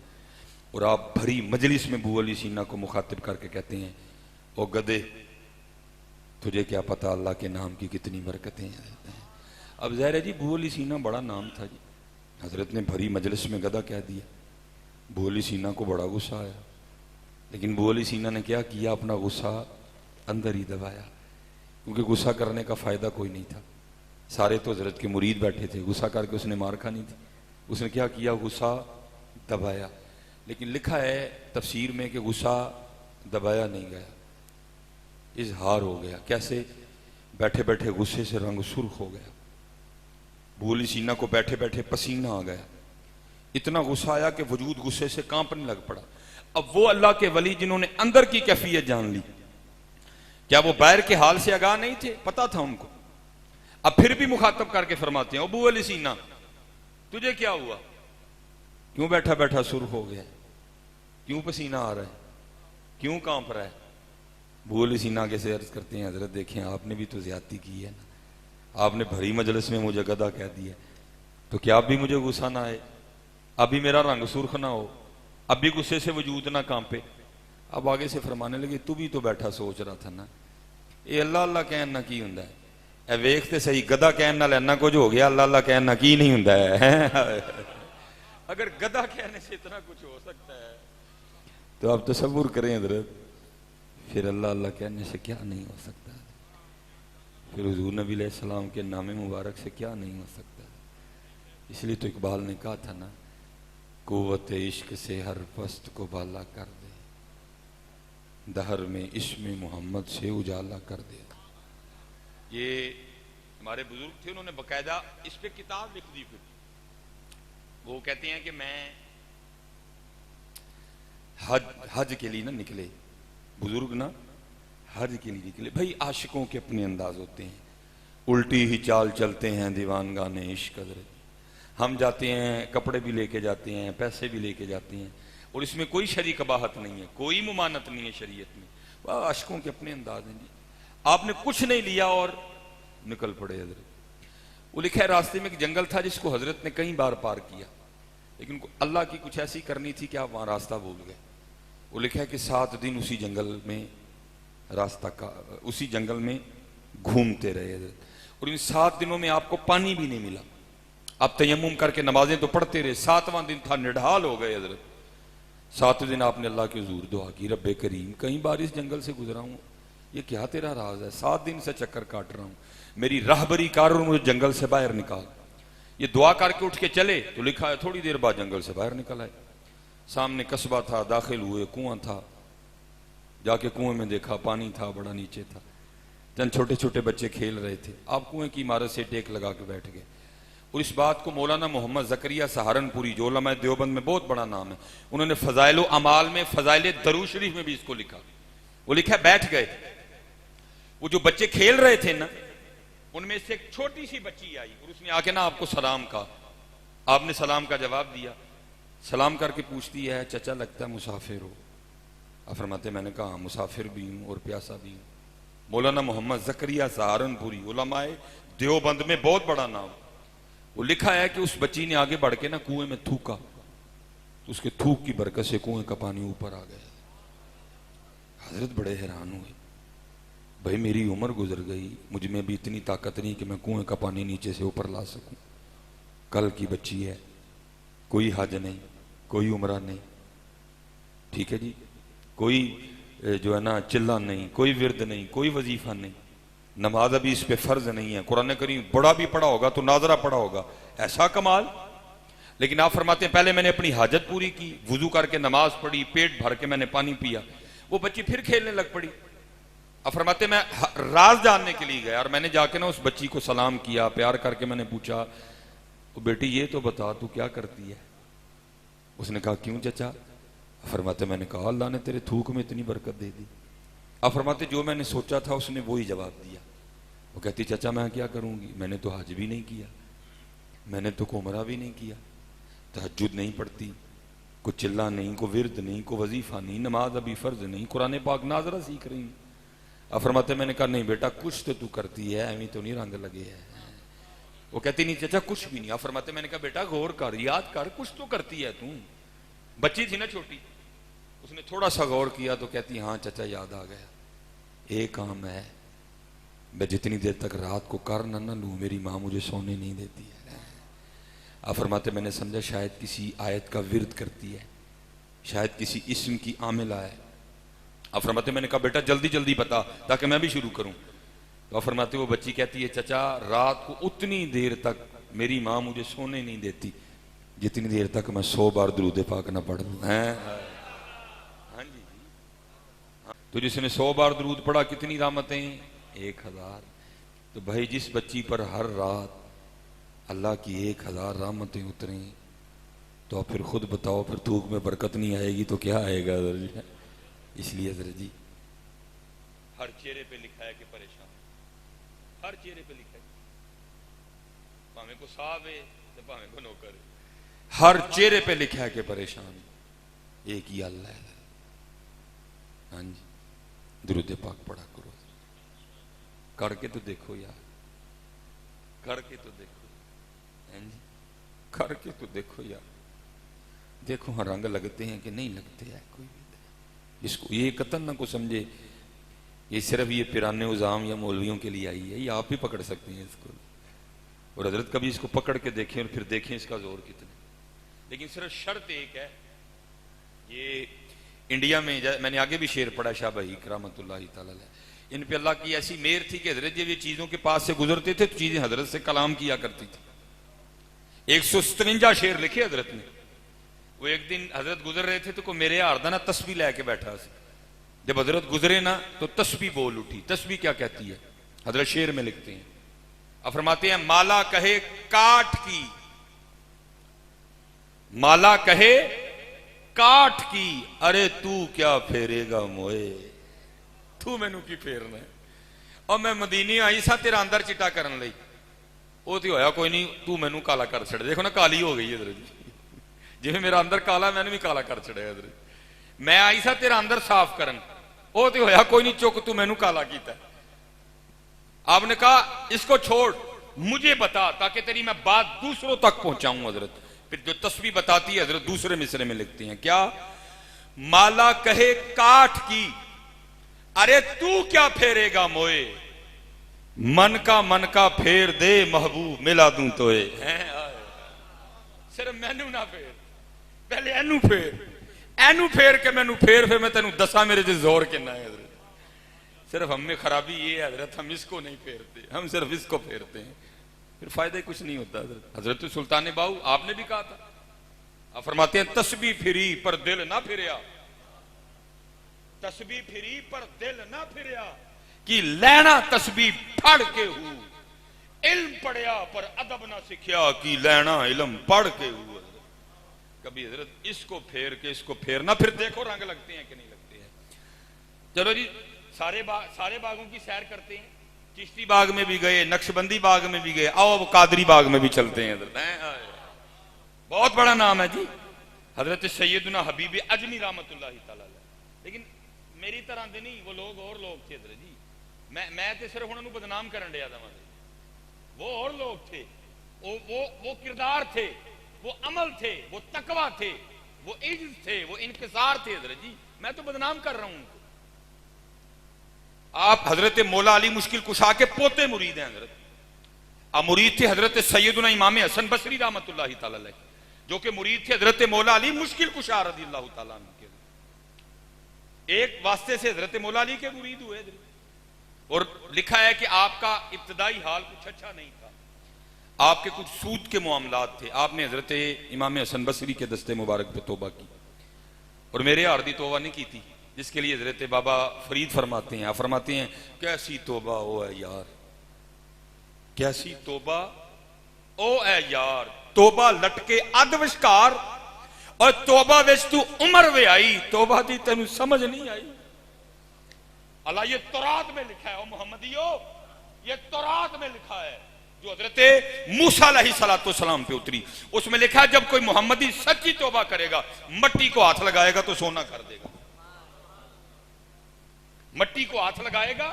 S2: और आप भरी मजलिस में अबू अली सीना को मुखातिब करके कहते हैं, ओ गधे, तुझे क्या पता अल्लाह के नाम की कितनी बरकतें हैं। अब ज़ाहिर है जी अबू अली सीना बड़ा नाम था जी, हजरत ने भरी मजलिस में गधा कह दिया। अबू अली सीना को बड़ा गुस्सा आया, लेकिन अबू अली सीना ने क्या किया, अपना गुस्सा अंदर ही दबाया, क्योंकि गुस्सा करने का फ़ायदा कोई नहीं था। सारे तो हजरत के मुरीद बैठे थे, गुस्सा करके उसने मार खानी थी। उसने क्या किया, गुस्सा दबाया। लेकिन लिखा है तफसीर में कि गुस्सा दबाया नहीं गया, इजहार हो गया। कैसे? बैठे बैठे गुस्से से रंग सुर्ख हो गया, अबू अली सीना को बैठे बैठे पसीना आ गया, इतना गुस्सा आया कि वजूद गुस्से से कांपने लग पड़ा। अब वो अल्लाह के वली जिन्होंने अंदर की कैफियत जान ली, क्या वो बाहर के हाल से आगाह नहीं थे? पता था उनको। अब फिर भी मुखातब करके फरमाते हैं, अबू अली सीना तुझे क्या हुआ, क्यों बैठा बैठा सुर्ख हो गया, क्यों पसीना आ रहा है, क्यों कांप रहा है? अबू अली सीना कैसे अर्ज करते हैं, हजरत देखें आपने भी तो ज्यादती की है ना, आपने भरी मजलिस में मुझे गधा कह दिया, तो क्या अब भी मुझे गुस्सा ना आए, अभी मेरा रंग सुर्ख ना हो, अभी गुस्से से वजूद ना कांपे? अब आगे से फरमाने लगे, तू भी तो बैठा सोच रहा था ना, ये अल्लाह अल्लाह कहन ना की हुंदा है, ए वेख ते सही, गधा कहन नाल इन्ना कुछ हो गया, अल्लाह अल्लाह कहन ना की नहीं हुंदा है। अगर गधा कहने से इतना कुछ हो सकता है तो आप तसव्वुर करें हजरत, फिर अल्लाह अल्लाह कहने से क्या नहीं हो सकता, फिर हुजूर नबी अलैहिस्सलाम के नामे मुबारक से क्या नहीं हो सकता। इसलिए तो इकबाल ने कहा था ना, कुव्वत इश्क से हर पस्त को बाला कर दे, दहर में इश्म मोहम्मद से उजाला कर दे। ये हमारे बुजुर्ग थे, उन्होंने बकायदा इस पे किताब लिख दी। फिर वो कहते हैं कि मैं हज के लिए ना निकले, बुजुर्ग ना हज के लिए निकले। भाई आशिकों के अपने अंदाज होते हैं, उल्टी ही चाल चलते हैं दीवान गाने इश्क हजरत। हम जाते हैं, कपड़े भी लेके जाते हैं, पैसे भी लेके जाते हैं, और इसमें कोई शरी कबाहत नहीं है, कोई मुमानत नहीं है शरीयत में। वह आशिकों के अपने अंदाज हैं जी। आपने कुछ नहीं लिया और निकल पड़े हजरत। वो लिखा है रास्ते में एक जंगल था जिसको हजरत ने कई बार पार किया, लेकिन अल्लाह की कुछ ऐसी करनी थी कि आप वहां रास्ता भूल गए। वो लिखा है कि 7 दिन उसी जंगल में उसी जंगल में घूमते रहे हजरत, और इन 7 दिनों में आपको पानी भी नहीं मिला। आप तयम्मुम करके नमाजें तो पढ़ते रहे, 7वां दिन था, निढाल हो गए हजरत। 7वें दिन आपने अल्लाह की हुजूर दुआ की, रब्बे करीम कई बार इस जंगल से गुजरा हूं, ये क्या तेरा राज है, 7 दिन से चक्कर काट रहा हूं, मेरी राहबरी कर और मुझे जंगल से बाहर निकाल। ये दुआ करके उठ के चले तो लिखा है थोड़ी देर बाद जंगल से बाहर निकल आए। सामने कस्बा था, दाखिल हुए, कुआं था, जाके कुएं में देखा पानी था, बड़ा नीचे था, चंद छोटे छोटे बच्चे खेल रहे थे। आप कुएं की इमारत से टेक लगा के बैठ गए। और इस बात को मौलाना मोहम्मद ज़करिया सहारनपुरी, जो उलमा देवबंद में बहुत बड़ा नाम है, उन्होंने फ़ज़ाइल अमाल में, फ़ज़ाइल दरूद शरीफ में भी इसको लिखा। वो लिखा बैठ गए, वो जो बच्चे खेल रहे थे ना, उनमें से एक छोटी सी बच्ची आई और उसने आके ना आपको सलाम कहा। आपने सलाम का जवाब दिया। सलाम करके पूछती है, चचा लगता है मुसाफिर हो? आप फरमाते मैंने कहा मुसाफिर भी हूं और प्यासा भी हूं। मौलाना मोहम्मद ज़करिया सहारनपुरी, उलमाए देवबंद में बहुत बड़ा नाम। वो लिखा है कि उस बच्ची ने आगे बढ़ के ना कुएं में थूका, तो उसके थूक की बरकत से कुएं का पानी ऊपर आ गया। हजरत बड़े हैरान हुए, भाई मेरी उम्र गुजर गई, मुझ में भी इतनी ताकत नहीं कि मैं कुएं का पानी नीचे से ऊपर ला सकूं, कल की बच्ची है।
S1: कोई हज नहीं, कोई उम्रा नहीं, ठीक है जी, कोई जो है ना चिल्ला नहीं, कोई विरद नहीं, कोई वजीफा नहीं, नमाज अभी इस पे फर्ज नहीं है, कुरान करीम बड़ा भी पढ़ा होगा तो नाजरा पढ़ा होगा, ऐसा कमाल। लेकिन आप फरमाते हैं पहले मैंने अपनी हाजत पूरी की, वुजू करके नमाज पढ़ी, पेट भर के मैंने पानी पिया, वो बच्ची फिर खेलने लग पड़ी। अब फरमाते मैं राज जानने के लिए गया और मैंने जाके ना उस बच्ची को सलाम किया, प्यार करके मैंने पूछा तो बेटी ये तो बता तू क्या करती है। उसने कहा क्यों चचा। फरमाते मैंने कहा अल्लाह ने तेरे थूक में इतनी बरकत दे दी। अब फरमाते जो मैंने सोचा था उसने वही जवाब दिया। वो कहती चचा मैं क्या करूंगी, मैंने तो हज भी नहीं किया, मैंने तो उमरा भी नहीं किया, तहज्जुद नहीं पढ़ती, को चिल्ला नहीं, को विरद नहीं, को वजीफा नहीं, नमाज अभी फर्ज नहीं, कुरान पाक नाजरा सीख रही। अब फरमाते मैंने कहा नहीं बेटा कुछ तो तू करती है, एवं तो नहीं रंग लगे है। वो कहती नहीं चाचा कुछ भी नहीं। अब फरमाते मैंने कहा बेटा गौर कर, याद कर, कुछ तो करती है तू। बच्ची थी ना छोटी, उसने थोड़ा सा गौर किया तो कहती हाँ चाचा याद आ गया, एक काम है मैं जितनी देर तक रात को कर ना लूं मेरी माँ मुझे सोने नहीं देती है। अब फरमाते मैंने समझा शायद किसी आयत का विरद करती है, शायद किसी इस्म की आमिला है। अब फरमाते मैंने कहा बेटा जल्दी जल्दी बता ताकि मैं भी शुरू करूं। तो फरमाते वो बच्ची कहती है चचा रात को उतनी देर तक मेरी माँ मुझे सोने नहीं देती जितनी देर तक मैं 100 बार दुरूद पाक ना पढ़ लूं। हाँ जी, तो जिसने 100 बार दुरूद पढ़ा कितनी रहमतें, 1000। तो भाई जिस बच्ची पर हर रात अल्लाह की 1000 रहमतें उतरें तो आप फिर खुद बताओ, फिर थूक में बरकत नहीं आएगी तो क्या आएगा। इसलिए हज़रत जी
S2: हर चेहरे पे लिखा है कि परेशान, हर चेहरे पे लिखा है, भावे को साहब है तो भावे को नौकर है,
S1: हर चेहरे पे लिखा है कि परेशान, एक ही अल्लाह है। हाँ जी, दुरूद पाक पढ़ा करो, करके तो देखो यार, करके तो देखो। हाँ जी, करके तो देखो यार, देखो हाँ रंग लगते हैं कि नहीं लगते हैं। कोई भी इसको ये कतन ना को समझे ये सिर्फ ये पिराने उजाम या मौलवियों के लिए आई है, ये आप भी पकड़ सकते हैं इसको। और हजरत कभी इसको पकड़ के देखें और फिर देखें इसका जोर कितना। लेकिन सिर्फ शर्त एक है, ये इंडिया में मैंने आगे भी शेर पढ़ा शाह भाई करामतुल्लाह तआला अलैह, इन पे अल्लाह की ऐसी मेहर थी कि हजरत जब ये चीजों के पास से गुजरते थे तो चीजें हजरत से कलाम किया करती थी। 157 शेर लिखे हजरत ने। वो एक दिन हजरत गुजर रहे थे तो को मेरे हारदा ना तस्बीह लेके बैठा सी। जब हजरत गुजरे ना तो तस्बीह बोल उठी। तस्बीह क्या कहती है, हजरत शेर में लिखते हैं, अब फरमाते हैं माला कहे काठ की, माला कहे काठ की, अरे तू क्या फेरेगा मोए, तू मैनू की फेरना है। और मैं मदीने आई सा तेरा अंदर चिट्टा करन लई, वो तो होया कोई नहीं, तू मैनू काला कर छड़। देखो ना काली हो गई इधर, जिਵੇਂ मेरा अंदर काला मैंने भी काला कर छड़िया इधर। मैं आई सा तेरा अंदर साफ करन, वो तो होया कोई नहीं, चुक तू मैनू काला कीता। आपने कहा इसको छोड़, मुझे बता ताकि तेरी मैं बात दूसरों तक पहुंचाऊं हजरत। फिर जो तस्वीर बताती है हजरत दूसरे मिसरे में लिखती हैं क्या, माला कहे काठ की, अरे तू क्या फेरेगा मोए, मन का फेर दे महबूब मिला दूं तोए। सिर्फ मैनू ना फेर, पहले एनू फेर के मैनू फेर, फिर मैं तेनू दसा मेरे से जोर कितना है हजरत। सिर्फ हम में खराबी ये है हजरत, हम इसको नहीं फेरते, हम सिर्फ इसको फेरते हैं, फिर फायदा कुछ नहीं होता हजरत। हजरत सुल्तान बाहू आपने भी कहा था, आप फरमाते हैं तस्बीह फिरी पर दिल ना फिरिया, तस्बीह फिरी पर दिल ना फिरिया, कि लैना तस्बीह फड़ के हूं, इल्म पढ़िया पर अदब ना सीखिया, कि लैना इल्म पढ़ के हुआ। कभी हजरत इसको फेर के इसको फेरना, फिर देखो रंग लगते हैं कि नहीं लगते हैं। चलो जी सारे बागों की सैर करते हैं, चिश्ती बाग में भी गए, नक्शबंदी बाग में भी गए, आओ अब कादरी बाग में भी चलते हैं हजरत। बहुत बड़ा नाम है जी हजरत सैयदना हबीब अजमी रहमतुल्लाह तआला अलैह। लेकिन मेरी तरह दे नहीं, वो लोग और लोग थे हजरत जी। मैं तो सिर्फ उन्होंने बदनाम करन दिया था, वो और लोग थे, वो किरदार थे, वो अमल थे, वो तकवा थे, वो इज्जत थे, वो इनकिसार थे हजरत जी। मैं तो बदनाम कर रहा हूं उनको। आप हजरत मौला अली मुश्किल कुशा के पोते मुरीद हैं हजरत। अब मुरीद थे हजरत सैयदना इमाम हसन बसरी रहमतुल्लाह तआला अलैह।
S2: जो कि मुरीद थे हजरत मौला अली मुश्किल कुशा रज़ियल्लाहु ताला अन्हु के, एक वास्ते से हजरत मौला अली के मुरीद हुए। और लिखा है कि आपका इब्तदाई हाल कुछ अच्छा नहीं था, आपके कुछ सूद के मामलात थे। आपने हजरत इमाम हसन बसरी के दस्ते मुबारक पे तौबा की, और मेरे आर्दी तौबा नहीं की थी, जिसके लिए हजरत बाबा फरीद फरमाते हैं, आप फरमाते हैं कैसी तौबा ओ है यार, कैसी तौबा ओ है यार, तौबा लटके अध विशकार और तौबा विच तू उमर वे आई, तौबा दी तेनू समझ नहीं आई। अल्लाह ये तौरात में लिखा है, ओ मोहम्मदियो ये तौरात में लिखा है जो हजरत मूसा अलैहिस्सलाम पे उतरी। उसमें लिखा है जब कोई मोहम्मदी सच्ची तौबा करेगा, मट्टी को हाथ लगाएगा तो सोना कर देगा, मट्टी को हाथ लगाएगा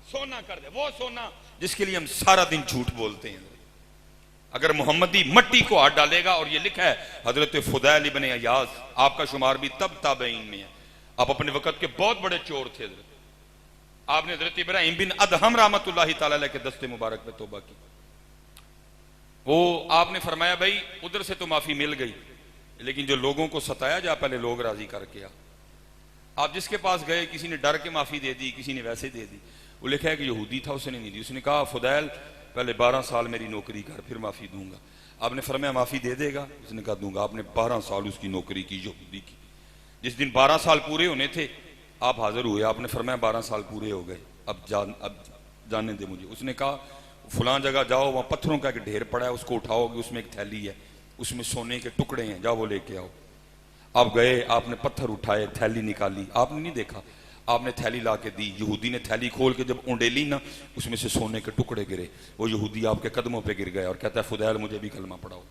S2: सोना कर दे, वो सोना जिसके लिए हम सारा दिन झूठ बोलते हैं। अगर मोहम्मदी मट्टी को हाथ डालेगा, और ये लिखा है हजरत फुदैल इब्न अयाज, आपका शुमार भी तब ताबईन में है, आप अपने वक्त के बहुत बड़े चोर थे। आपने हजरत इब्राहिम बिन अदहम रहमतुल्लाहि ताला अलैह के दस्ते मुबारक में तौबा की। वो आपने फरमाया भाई उधर से तो माफी मिल गई, लेकिन जो लोगों को सताया जा पहले लोग राजी करके आ। आप जिसके पास गए, किसी ने डर के माफी दे दी, किसी ने वैसे दे दी। वो लिखा है कि यहूदी था, उसने नहीं दी। उसने कहा फुदैल पहले 12 साल मेरी नौकरी कर, फिर माफी दूंगा। आपने फरमाया माफी दे देगा? उसने कहा दूंगा। आपने 12 साल उसकी नौकरी की, यहूदी की। जिस दिन 12 साल पूरे होने थे आप हाजिर हुए, आपने फरमाया 12 साल पूरे हो गए, अब जाने दे मुझे। उसने कहा फलां जगह जाओ, वहां पत्थरों का एक ढेर पड़ा है, उसको उठाओगे, उसमें एक थैली है, उसमें सोने के टुकड़े हैं, जाओ वो लेके आओ। आप गए, आपने पत्थर उठाए, थैली निकाली, आपने नहीं देखा, आपने थैली ला के दी। यहूदी ने थैली खोल के जब उंडेली ना, उसमें से सोने के टुकड़े गिरे। वो यहूदी आपके कदमों पे गिर गया और कहता है फुदैल मुझे भी कलमा पढ़ाओ।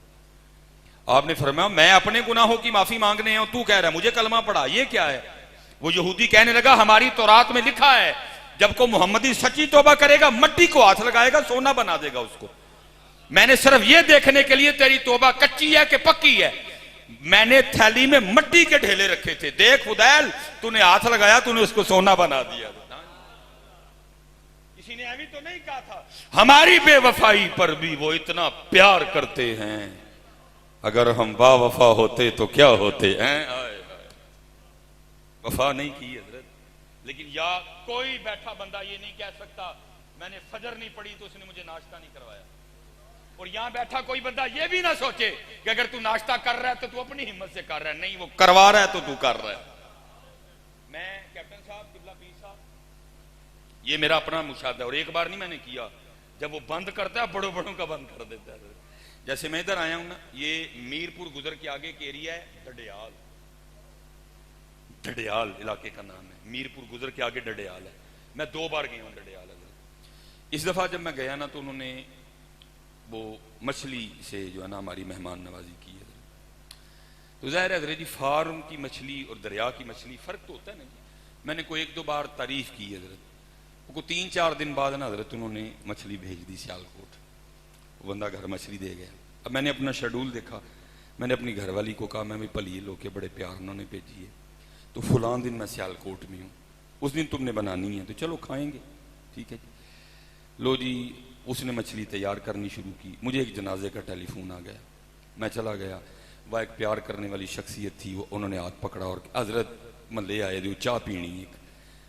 S2: आपने फरमाया मैं अपने गुनाहों की माफी मांगने हैं, तू कह रहा है मुझे कलमा पढ़ा, ये क्या है? वो यहूदी कहने लगा हमारी तौरात में लिखा है जब को मोहम्मदी सच्ची तौबा करेगा, मट्टी को हाथ लगाएगा, सोना बना देगा उसको। मैंने सिर्फ ये देखने के लिए तेरी तौबा कच्ची है कि पक्की है, मैंने थैली में मट्टी के ढेले रखे थे, देख फुदैल तूने हाथ लगाया, तूने उसको सोना बना दिया। किसी ने अभी तो नहीं कहा था हमारी बेवफाई पर भी वो इतना प्यार करते हैं, अगर हम बावफा होते तो क्या होते हैं। वफा नहीं की हजरत, लेकिन या कोई बैठा बंदा ये नहीं कह सकता मैंने फजर नहीं पढ़ी तो उसने मुझे नाश्ता नहीं करवाया। और यहां बैठा कोई बंदा ये भी ना सोचे कि अगर तू नाश्ता कर रहा है तो तू अपनी हिम्मत से कर रहा है, नहीं वो करवा रहा है तो तू कर रहा है। मैं कैप्टन साहब किबला पीर साहब, ये मेरा अपना मुशाहदा है, और एक बार नहीं मैंने किया, जब वो बंद करता है बड़ों बड़ों का बंद कर देता है। जैसे मैं इधर आया हूं ना, ये मीरपुर गुजर के आगे एक एरिया है डडियाल, डडियाल इलाके का नाम है, मीरपुर गुजर के आगे डडियाल है। मैं 2 बार गया हूं डडियाल। इस दफा जब मैं गया ना तो उन्होंने वो मछली से जो है ना हमारी मेहमान नवाजी की है। तो जाहिर है हजरत जी फार्म की मछली और दरिया की मछली फर्क तो होता है ना जी। मैंने कोई 1-2 बार तारीफ की है हजरत, वो 3-4 दिन बाद ना हजरत उन्होंने मछली भेज दी सियालकोट, वो बंदा घर मछली दे गया। अब मैंने अपना शेड्यूल देखा, मैंने अपनी घरवाली को कहा मैं भी पली लोके बड़े प्यार उन्होंने भेजी है, तो फलां दिन मैं सियालकोट में हूँ, उस दिन तुमने बनानी है तो चलो खाएंगे, ठीक है जी। लो जी उसने मछली तैयार करनी शुरू की, मुझे एक जनाजे का टेलीफोन आ गया, मैं चला गया। वह एक प्यार करने वाली शख्सियत थी, वो उन्होंने हाथ पकड़ा और हजरत मल्ले आए जो चाय पीनी एक,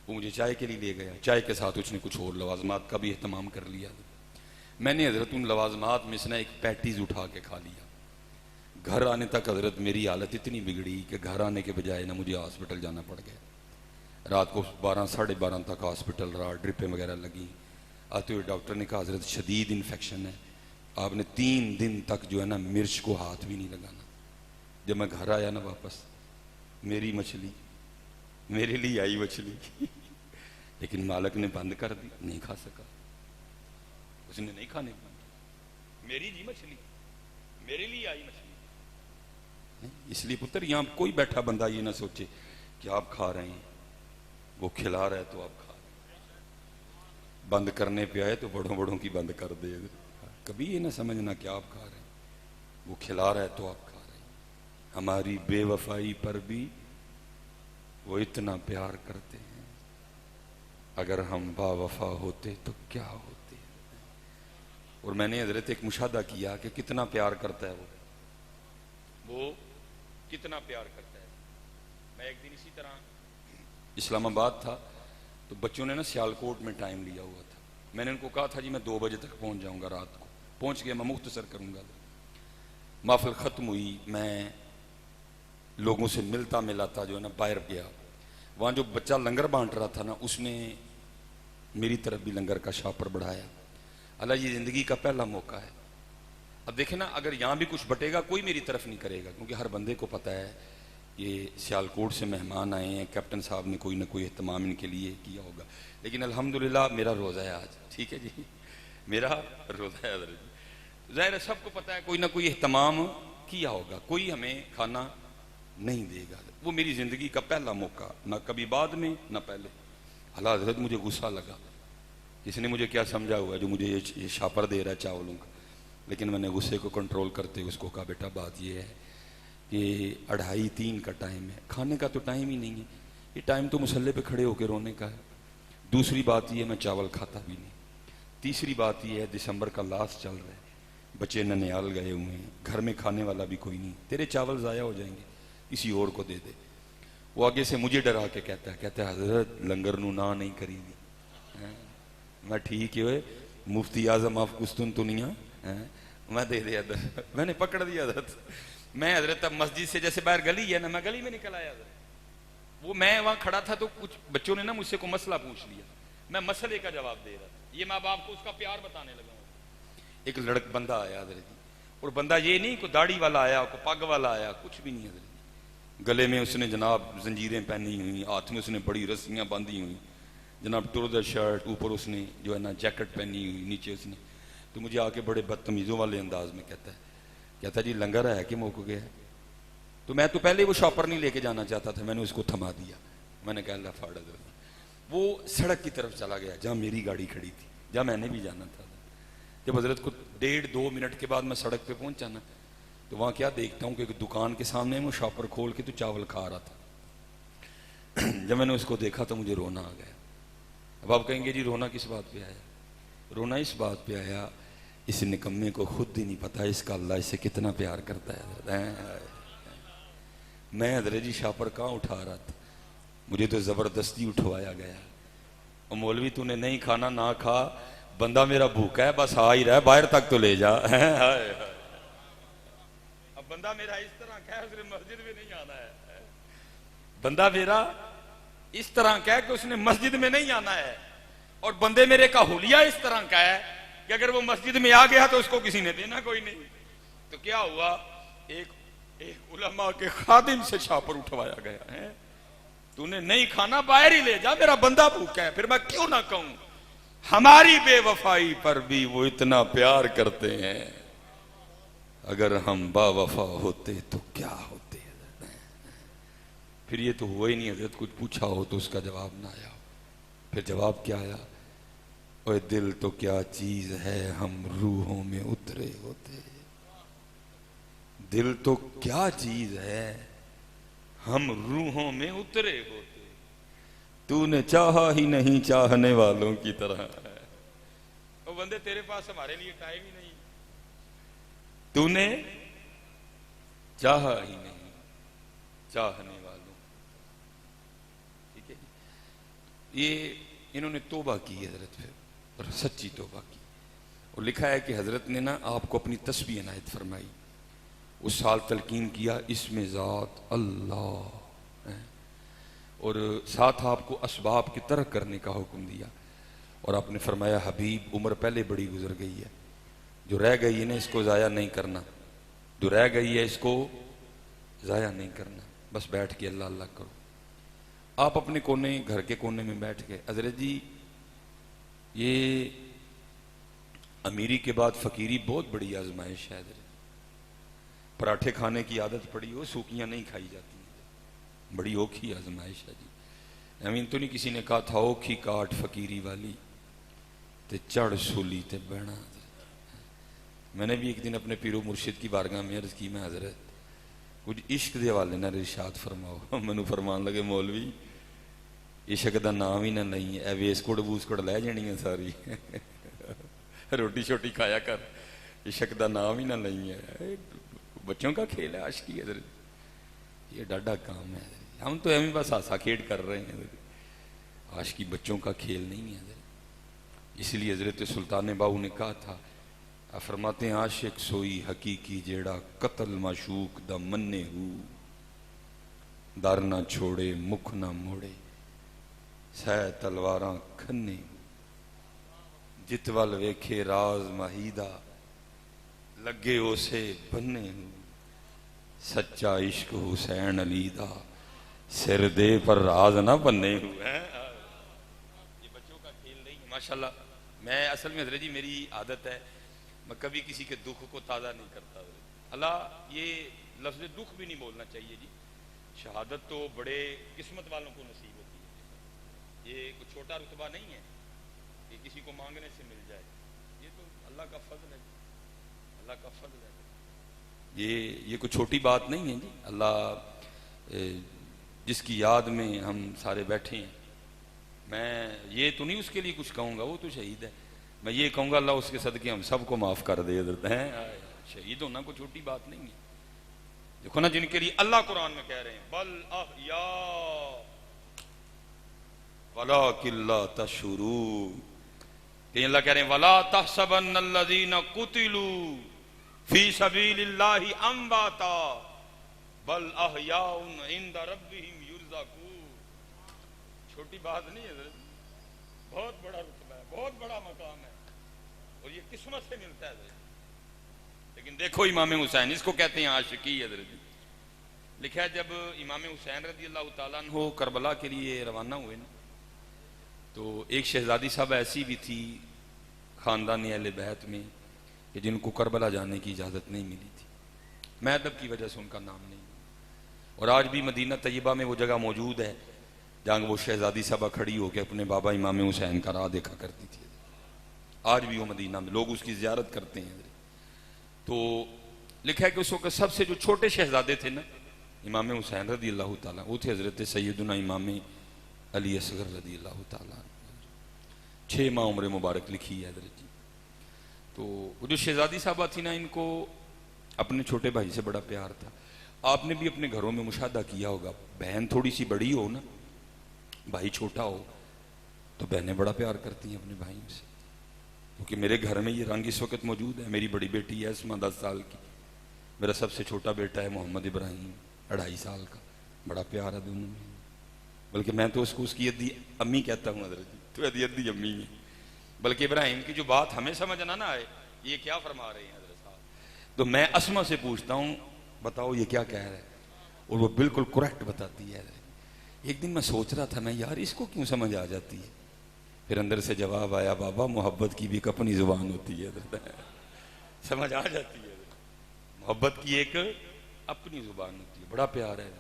S2: वो मुझे चाय के लिए ले गया। चाय के साथ उसने कुछ और लवाजमात का भी एहतमाम कर लिया। मैंने हजरत उन लवाजमात में से ना एक पैटीज उठा के खा लिया। घर आने तक हजरत मेरी हालत इतनी बिगड़ी कि घर आने के बजाय ना मुझे हॉस्पिटल जाना पड़ गया। रात को 12-12:30 तक हॉस्पिटल रहा, ड्रिपें वगैरह लगी। आते हुए डॉक्टर ने कहा हजरत शदीद इन्फेक्शन है, आपने 3 दिन तक जो है ना मिर्च को हाथ भी नहीं लगाना। जब मैं घर आया ना वापस, मेरी मछली मेरे लिए आई मछली लेकिन मालिक ने बंद कर दी, नहीं खा सका, उसने नहीं खाने की। मेरी जी मछली मेरे लिए आई मछली। इसलिए पुत्र यहां कोई बैठा बंदा ये ना सोचे कि आप खा रहे हैं, वो खिला रहा है तो आप खा रहे हैं। बंद करने पे आए तो बड़ों बड़ों की बंद कर दे। कभी ये ना समझना कि आप खा रहे हैं, वो खिला रहा है तो आप खा रहे हैं। हमारी बेवफाई पर भी वो इतना प्यार करते हैं, अगर हम बावफा होते तो क्या होते। और मैंने हजरत एक मुशाहदा किया कि कितना प्यार करता है वो। वो कितना प्यार करता है। मैं एक दिन इसी तरह इस्लामाबाद था, तो बच्चों ने ना सियालकोट में टाइम लिया हुआ था। मैंने उनको कहा था जी मैं 2 बजे तक पहुंच जाऊंगा, रात को पहुंच गया, मैं मुख्तसर करूंगा। महफिल ख़त्म हुई, मैं लोगों से मिलता मिलाता जो है ना बाहर गया। वहाँ जो बच्चा लंगर बांट रहा था ना, उसने मेरी तरफ भी लंगर का शापर बढ़ाया। अल्लाह, ये ज़िंदगी का पहला मौका है। अब देखें ना, अगर यहाँ भी कुछ बटेगा कोई मेरी तरफ नहीं करेगा, क्योंकि हर बंदे को पता है ये सियालकोट से मेहमान आए हैं, कैप्टन साहब ने कोई ना कोई एहतमाम इनके लिए किया होगा। लेकिन अल्हम्दुलिल्लाह मेरा रोज़ा है आज, ठीक है जी, मेरा रोज़ा है। ज़ाहिर है सबको पता है कोई ना कोई एहतमाम किया होगा, कोई हमें खाना नहीं देगा। वो मेरी ज़िंदगी का पहला मौका, ना कभी बाद में ना पहले। अल्लाह हज़रत, मुझे गुस्सा लगा, इसने मुझे क्या समझा हुआ है जो मुझे ये शापर दे रहा है चावलों का। लेकिन मैंने गुस्से को कंट्रोल करते हुए उसको कहा, बेटा बात ये है कि 2:30-3 का टाइम है, खाने का तो टाइम ही नहीं है, ये टाइम तो मुसल्ले पे खड़े होकर रोने का है। दूसरी बात ये, मैं चावल खाता भी नहीं। तीसरी बात ये है, दिसंबर का लास्ट चल रहा है, बच्चे ननियाल गए हुए हैं, घर में खाने वाला भी कोई नहीं, तेरे चावल ज़ाया हो जाएंगे, किसी और को दे दे। वो आगे से मुझे डरा के कहता है हज़रत लंगर नू ना नहीं करी दी। मैं ठीक है, मुफ्ती आजम ऑफ कुस्तुन दुनिया, मैं दे दिया, मैंने पकड़ दिया हज़रत। मैं हज़रत अब मस्जिद से जैसे बाहर गली है ना, मैं गली में निकल आया हज़रत। वो मैं वहाँ खड़ा था तो कुछ बच्चों ने ना मुझसे को मसला पूछ लिया, मैं मसले का जवाब दे रहा था। ये माँ बाप को उसका प्यार बताने लगा। एक लड़क बंदा आया हज़रत जी, और बंदा ये नहीं को दाढ़ी वाला आया, को पग वाला आया, कुछ भी नहीं हज़रत जी। गले में उसने जनाब जंजीरें पहनी हुई, हाथ में उसने बड़ी रस्सियाँ बांधी हुई, जनाब टुर्दा शर्ट, ऊपर उसने जो है ना जैकेट पहनी हुई, नीचे उसने। तो मुझे आके बड़े बदतमीज़ों वाले अंदाज में कहता है जी लंगर है कि मुक गया है। तो मैं तो पहले वो शॉपर नहीं लेके जाना चाहता था, मैंने उसको थमा दिया। मैंने कहा अल्लाह फाड़ दे। वो सड़क की तरफ चला गया जहाँ मेरी गाड़ी खड़ी थी, जहाँ मैंने भी जाना था। जब हज़रत को 1.5-2 मिनट के बाद मैं सड़क पे पहुंचा ना, तो वहाँ क्या देखता हूँ कि एक दुकान के सामने वो शॉपर खोल के तो चावल खा रहा था। जब मैंने उसको देखा तो मुझे रोना आ गया। अब आप कहेंगे जी रोना किस बात पे आया? रोना इस बात पे आया, इस निकम्मे को खुद ही नहीं पता इसका अल्लाह इससे कितना प्यार करता है। मैं हज़रत जी शापर कहाँ उठा रहा था, मुझे तो ज़बरदस्ती उठवाया गया। और मौलवी तूने नहीं खाना ना खा, बंदा मेरा भूखा है, बस आ ही रहा है, बाहर तक तो ले जा। अब बंदा मेरा इस तरह कह उसने मस्जिद में नहीं आना है, बंदा मेरा इस तरह कह कि उसने मस्जिद में नहीं आना है, और बंदे मेरे का हुलिया इस तरह का है कि अगर वो मस्जिद में आ गया तो उसको किसी ने देना कोई नहीं। तो क्या हुआ, एक उलमा के खादिम से शापर उठवाया गया है, तूने नहीं खाना बाहर ही ले जा, मेरा बंदा भूखा है। फिर मैं क्यों ना कहूं, हमारी बेवफाई पर भी वो इतना प्यार करते हैं, अगर हम बावफा होते तो क्या होते। फिर ये तो हुआ ही नहीं, हज़रत कुछ पूछा हो तो उसका जवाब ना आया। फिर जवाब क्या आया, ओए दिल तो क्या चीज है हम रूहों में उतरे होते। दिल तो क्या चीज है हम रूहों में उतरे होते, तूने चाहा ही नहीं चाहने वालों की तरह है। ओ बंदे तेरे पास हमारे लिए टाइम ही नहीं, तूने चाहा ही नहीं चाहने वालों। ठीक है, ये इन्होंने तौबा की हजरत, फिर और सच्ची तौबा की। और लिखा है कि हजरत ने ना आपको अपनी तस्बीह इनायत फरमाई, उस साल तलकीन किया इसमें ज़ात अल्लाह है, और साथ आपको असबाब की तरक करने का हुक्म दिया। और आपने फरमाया हबीब उम्र पहले बड़ी गुजर गई है, जो रह गई है ना इसको ज़ाया नहीं करना, जो रह गई है इसको ज़ाया नहीं करना, बस बैठ के अल्लाह अल्लाह करो। आप अपने कोने, घर के कोने में बैठ गए। हजरत जी ये अमीरी के बाद फ़कीरी बहुत बड़ी आजमाइश है। पराठे खाने की आदत पड़ी हो, सूखियाँ नहीं खाई जाती, बड़ी औखी आजमाइश है जी। अमीन तो नहीं किसी ने कहा था औखी काट फकीरी वाली ते चढ़ सूली ते बहना। मैंने भी एक दिन अपने पीरो मुर्शिद की बारगाह में अर्ज की, मैं हजरत कुछ इश्क के हवाले ना इरशाद फरमाओ। मैनू फरमान लगे मौलवी इश्क का नाम ही ना नहीं है, वेसकुड़ वूसकुड़ लै जानी है सारी, रोटी शोटी खाया कर, इश्क का नाम ही ना नहीं है।
S1: बच्चों का खेल है आशिकी हजरत, ये डाडा काम है। हम तो एवं बस हासा खेड कर रहे हैं, आशिकी बच्चों का खेल नहीं है हजरत। इसलिए हजरत सुल्तान बाहू ने कहा था, फरमाते हैं आशिक सोई हकीकी जेड़ा कतल माशूक दा मन्ने हू, दर ना छोड़े मुख ना मोड़े सह तलवारां खन्ने, जित वल वेखे राज माहीदा लगे उसे बन्ने हूं, सच्चा इश्क हुसैन अली दा सिर दे पर राज ना बन्ने हूं। ये बच्चों का खेल नहीं है माशाल्लाह। मैं असल में हजरत जी मेरी आदत है, मैं कभी किसी के दुख को ताज़ा नहीं करता। अल्लाह ये लफ्ज़ दुख भी नहीं बोलना चाहिए जी। शहादत तो बड़े किस्मत वालों को नसीब होती है। ये कोई छोटा रुतबा नहीं है कि किसी को मांगने से मिल जाए, ये तो अल्लाह का फजल है, अल्लाह का फजल है। ये कोई छोटी बात नहीं है जी। अल्लाह जिसकी याद में हम सारे बैठे हैं, मैं ये तो नहीं उसके लिए कुछ कहूँगा, वो तो शहीद है। मैं ये कहूँगा अल्लाह उसके सदके हम सबको माफ़ कर दे। हैं शहीद होना कोई छोटी बात नहीं है। देखो ना, जिनके लिए अल्लाह कुरान में कह रहे हैं बल अहया वला किल्ला तशुरू, कि अल्लाह कह रहे हैं वला तहसबन्नल्लज़ीना कुतिलू फी सबीलिल्लाहि अमवाता बल अहयाउन इंदा रब्बिहिम युरज़क़ून। छोटी बात नहीं है, बहुत बड़ा रुतबा है, बहुत बड़ा मकाम है, और ये किस्मत से मिलता है। लेकिन देखो इमाम हुसैन, इसको कहते हैं आशिकी हजरत। लिखा है जब इमाम हुसैन रज़ी अल्लाह तआला अन्हु करबला के लिए रवाना हुए ना, तो एक शहजादी साहब ऐसी भी थी खानदान अहले बैत में कि जिनको करबला जाने की इजाज़त नहीं मिली थी। मैं अदब की वजह से उनका नाम नहीं, और आज भी मदीना तैयबा में वो जगह मौजूद है जहाँ वो शहजादी साहबा खड़ी होकर अपने बाबा इमाम हुसैन का राह देखा करती थी। आज भी वो मदीना में लोग उसकी ज़ियारत करते हैं। तो लिखा है कि उस वक्त सबसे जो छोटे शहजादे थे ना इमाम हुसैन रज़ी अल्लाह ताला, वो थे हज़रत सैयदुना इमाम अली असगर रज़ी अल्लाह ताला। 6 माह उम्र मुबारक लिखी है हज़रत जी। तो वो जो शहजादी साहबा थी ना, इनको अपने छोटे भाई से बड़ा प्यार था। आपने भी अपने घरों में मुशाहदा किया होगा, बहन थोड़ी सी बड़ी हो ना, भाई छोटा हो, तो बहनें बड़ा प्यार करती हैं अपने भाइयों से। क्योंकि मेरे घर में ये रंग इस वक्त मौजूद है। मेरी बड़ी बेटी है इसमा 10 साल की, मेरा सबसे छोटा बेटा है मोहम्मद इब्राहिम 2.5 साल का। बड़ा प्यार है दोनों में, बल्कि मैं तो उसको उसकी अद्दी अम्मी कहता हूँ हजरत जी, तो अद्दी अम्मी है। बल्कि इब्राहिम की जो बात हमें समझ ना आए, ये क्या फरमा रहे हैं हजरत साहब, तो मैं अस्मा से पूछता हूँ बताओ ये क्या कह रहा है, और वो बिल्कुल करेक्ट बताती है। एक दिन मैं सोच रहा था, मैं यार इसको क्यों समझ आ जाती है, फिर अंदर से जवाब आया, बाबा मोहब्बत की भी एक अपनी जुबान होती है, समझ आ जाती है। मोहब्बत की एक अपनी जुबान होती है, बड़ा प्यार है।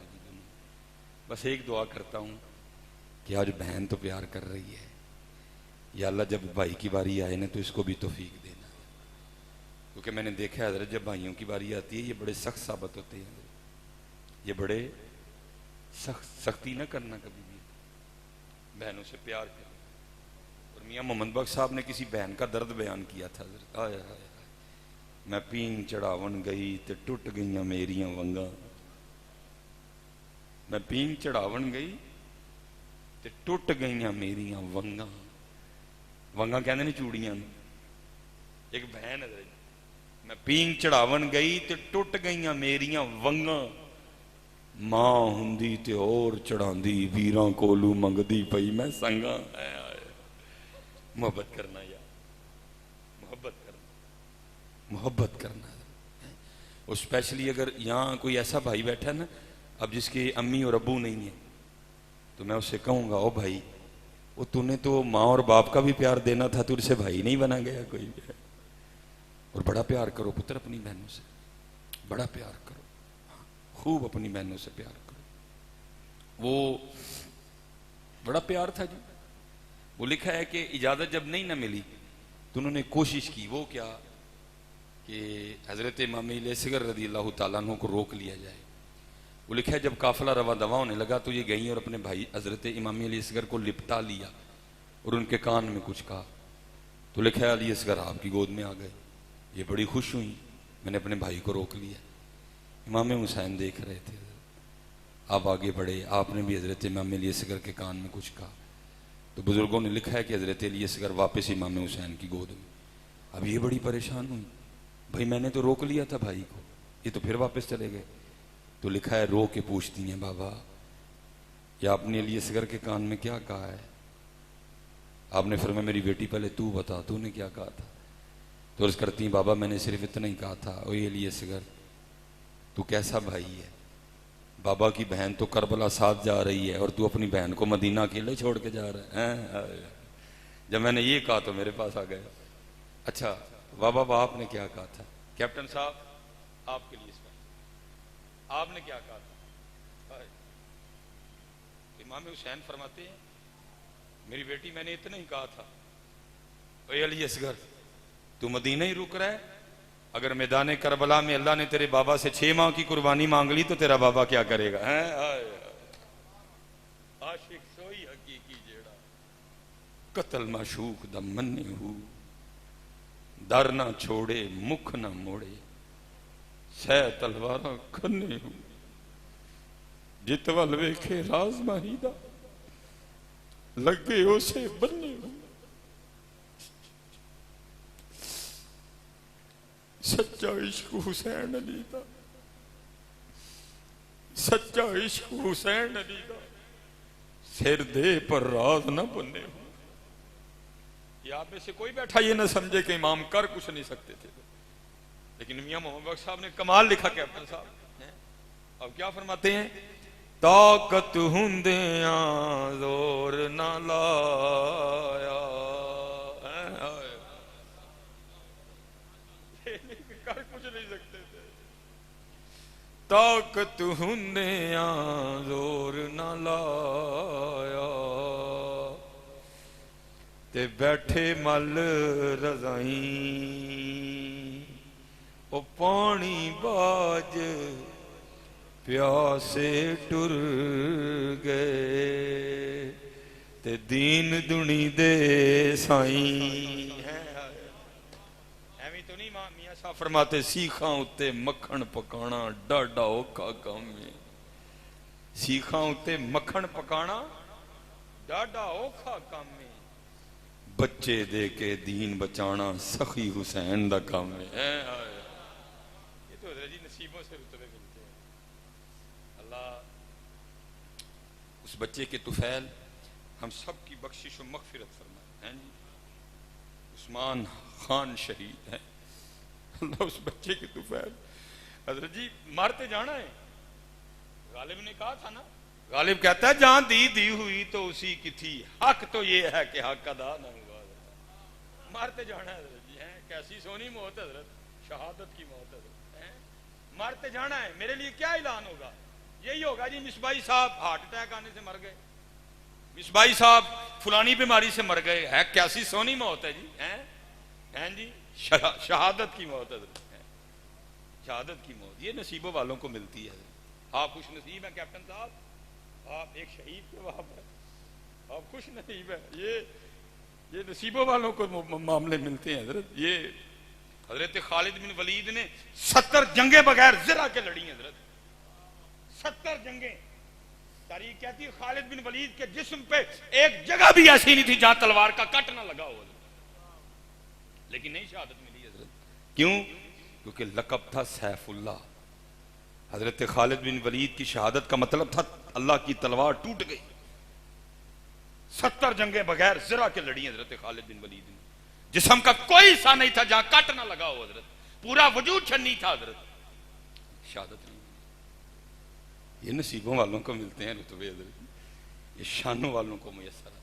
S1: बस एक दुआ करता हूँ कि आज बहन तो प्यार कर रही है, या अल्लाह जब भाई की बारी आए ना तो इसको भी तौफीक देना। क्योंकि मैंने देखा है हजरत जब भाइयों की बारी आती है ये बड़े सख्त साबित होते हैं, ये बड़े सख्ती ना करना कभी भी, बहनों से प्यार करो। और मियाँ मोहम्मद बख्श साहब ने किसी बहन का दर्द बयान किया था, आया मैं पीन चढ़ावन गई ते टुट गई मेरियां वंगा, मैं पीन चढ़ावन गई ते टुट गई मेरियां वंगा। वंगा कहते ने चूड़ियां, एक बहन है, मैं पीन चढ़ावन गई ते टुट गई मेरियां वंगा, मां हुंदी ते और चढ़ांदी वीरां कोलू मंगदी पई मैं संगा। मोहब्बत करना यार, मोहब्बत करना, मोहब्बत करना। और स्पेशली अगर यहाँ कोई ऐसा भाई बैठा ना अब जिसके अम्मी और अब्बू नहीं है, तो मैं उससे कहूँगा ओ भाई, वो तूने तो माँ और बाप का भी प्यार देना था, तुझसे भाई नहीं बना गया कोई भी। और बड़ा प्यार करो पुत्र अपनी बहनों से, बड़ा प्यार करो, खूब अपनी बहनों से प्यार करो। वो बड़ा प्यार था जी। वो लिखा है कि इजाजत जब नहीं ना मिली तो उन्होंने कोशिश की, वो क्या कि हजरत इमाम असगर रज़ी अल्लाह तआला अन्हु को रोक लिया जाए। वो लिखा है जब काफिला रवा दवा होने लगा तो ये गई और अपने भाई हजरत इमाम अली असगर को लिपटा लिया और उनके कान में कुछ कहा। तो लिखा है अली असगर आपकी गोद में आ गए, ये बड़ी खुश हुई, मैंने अपने भाई को रोक लिया। इमाम हुसैन देख रहे थे। आप आगे बढ़े, आपने भी हज़रत इमाम अली असगर के कान में कुछ कहा तो बुज़ुर्गों ने लिखा है कि हज़रत अली असगर वापस इमाम हुसैन की गोद में। अब ये बड़ी परेशान हुई, भाई मैंने तो रोक लिया था भाई को, ये तो फिर वापस चले गए। तो लिखा है रो के पूछती हैं, बाबा या आपने अली असगर के कान में क्या कहा है? आपने फरमाया मेरी बेटी पहले तू बता, तूने क्या कहा था? तो अर्ज़ करती हैं, बाबा मैंने सिर्फ इतना ही कहा था, ओ अली असगर तू कैसा भाई है? बाबा की बहन तो करबला साथ जा रही है और तू अपनी बहन को मदीना अकेले छोड़ के जा रहा है? जब मैंने ये कहा तो मेरे पास आ गया। अच्छा बाबा आपने क्या कहा था? कैप्टन साहब आपके लिए आपने क्या कहा था? इमाम हुसैन फरमाते हैं, मेरी बेटी मैंने इतना ही कहा था, ओए अली असगर तू मदीना ही रुक रहा है, अगर मैदान करबला में अल्लाह ने तेरे बाबा से 6 माह की कुर्बानी मांग ली तो तेरा बाबा क्या करेगा? आशिक सोई हकीकी जेड़ा कतल माशूक दा मन्ने हूं, दर ना छोड़े मुख ना मोड़े, सह तलवारा खन्ने हूं, जित वल वेखे राज माही दा लगे उसे बन्ने हूं। सच्चा इश्क हुसैन अली का, सच्चा इश्क हुसैन अली का, सिर दे पर राज न बने हो। ये आप में से कोई बैठा ये ना समझे कि इमाम कर कुछ नहीं सकते थे, लेकिन मियां मोहम्मद बख्श साहब ने कमाल लिखा कैप्टन साहब। अब क्या फरमाते हैं? ताकत हुंदिया जोर ना लाया, कर कुछ नहीं सकते थे। ताकत हुंदिया जोर ना लाया, ते बैठे मल रजाई ओ पानी बाज प्यासे टुर गए, ते दीन दुनी दे साईं। एवं तो नहीं मियां साहब फरमाते, सीखा उत्ते मक्खन पकाना डाडा औखा काम है। सीखा उत्ते मक्खन पकाना डाडा औखा काम है, बच्चे दे के दीन बचाना सखी हुसैन दा काम है। ये तो जी नसीबों से रुतबे मिलते हैं। अल्लाह उस बच्चे के तुफैल हम सब की बख्शिश और मगफिरत फरमाए हैं जी। उस्मान खान शहीद है, अल्लाह उस बच्चे के तुफैल। हजरत जी मारते जाना है, गालिब ने कहा था ना, गालिब कहता है जहां दी हुई तो उसी की थी, हक तो ये है कि हक अदा न हुआ। मारते जाना है हजरत जी, है कैसी सोनी मौत हजरत, शहादत की मौत है, मारते जाना है। मेरे लिए क्या ऐलान होगा? यही होगा जी मिसबाई साहब हार्ट अटैक आने से मर गए, मिसबाई साहब फुलानी बीमारी से मर गए, है कैसी सोनी मौत है जी, हैं जी, शहादत की मौत है, शहादत की मौत ये नसीबों वालों को मिलती है। आप खुश नसीब है कैप्टन साहब, आप एक शहीद के बाप है, आप खुश नसीब है। ये नसीबों वालों को मामले मिलते हैं हजरत। ये हजरत खालिद बिन वलीद ने 70 जंगे बगैर जरा के लड़ी हजरत, 70 जंगे। तारीख कहती है खालिद बिन वलीद के जिस्म पे एक जगह भी ऐसी नहीं थी जहां तलवार का कट ना लगा हो, लेकिन नहीं शहादत मिली हजरत। क्यों? क्योंकि लकब था सैफुल्लाह। हजरत खालिद बिन वलीद की शहादत का मतलब था अल्लाह की तलवार टूट गई। 70 जंगे बगैर जरा के लड़ी हजरत खालिद बिन वलीद ने, जिस्म का कोई हिस्सा नहीं था जहां कट ना लगा हो हजरत, पूरा वजूद छन्नी था हजरत, शहादत नहीं। ये नसीबों वालों को मिलते हैं रुतबे हजरत, ये शानों वालों को मुयस्सर है,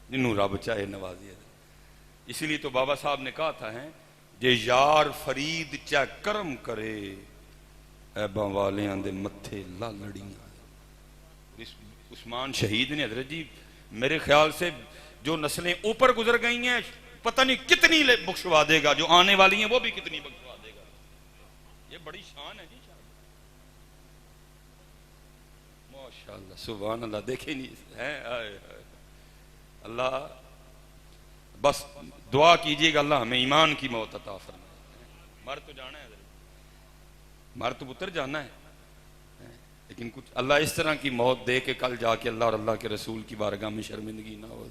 S1: जिन्हों रब चाहे नवाजी हजरत। इसीलिए तो बाबा साहब ने कहा था, है जे यार फरीद चा करम करे ऐबा वालियां दे मत्थे ला लड़ियां। उस्मान शहीद ने हजरत जी मेरे ख्याल से जो नस्लें ऊपर गुजर गई हैं पता नहीं कितनी बख्शवा देगा, जो आने वाली हैं वो भी कितनी बख्शवा देगा। ये बड़ी शान है जी, माशाअल्लाह सुभान अल्लाह। देखे नहीं है अल्लाह, बस दुआ कीजिएगा अल्लाह हमें ईमान की मौत अता फरमाए। मर तो जाना है,
S2: हमारा तो पुत्र जाना है, लेकिन कुछ अल्लाह इस तरह की मौत दे के कल जाके अल्लाह और अल्लाह के रसूल की बारगाह में शर्मिंदगी ना हो।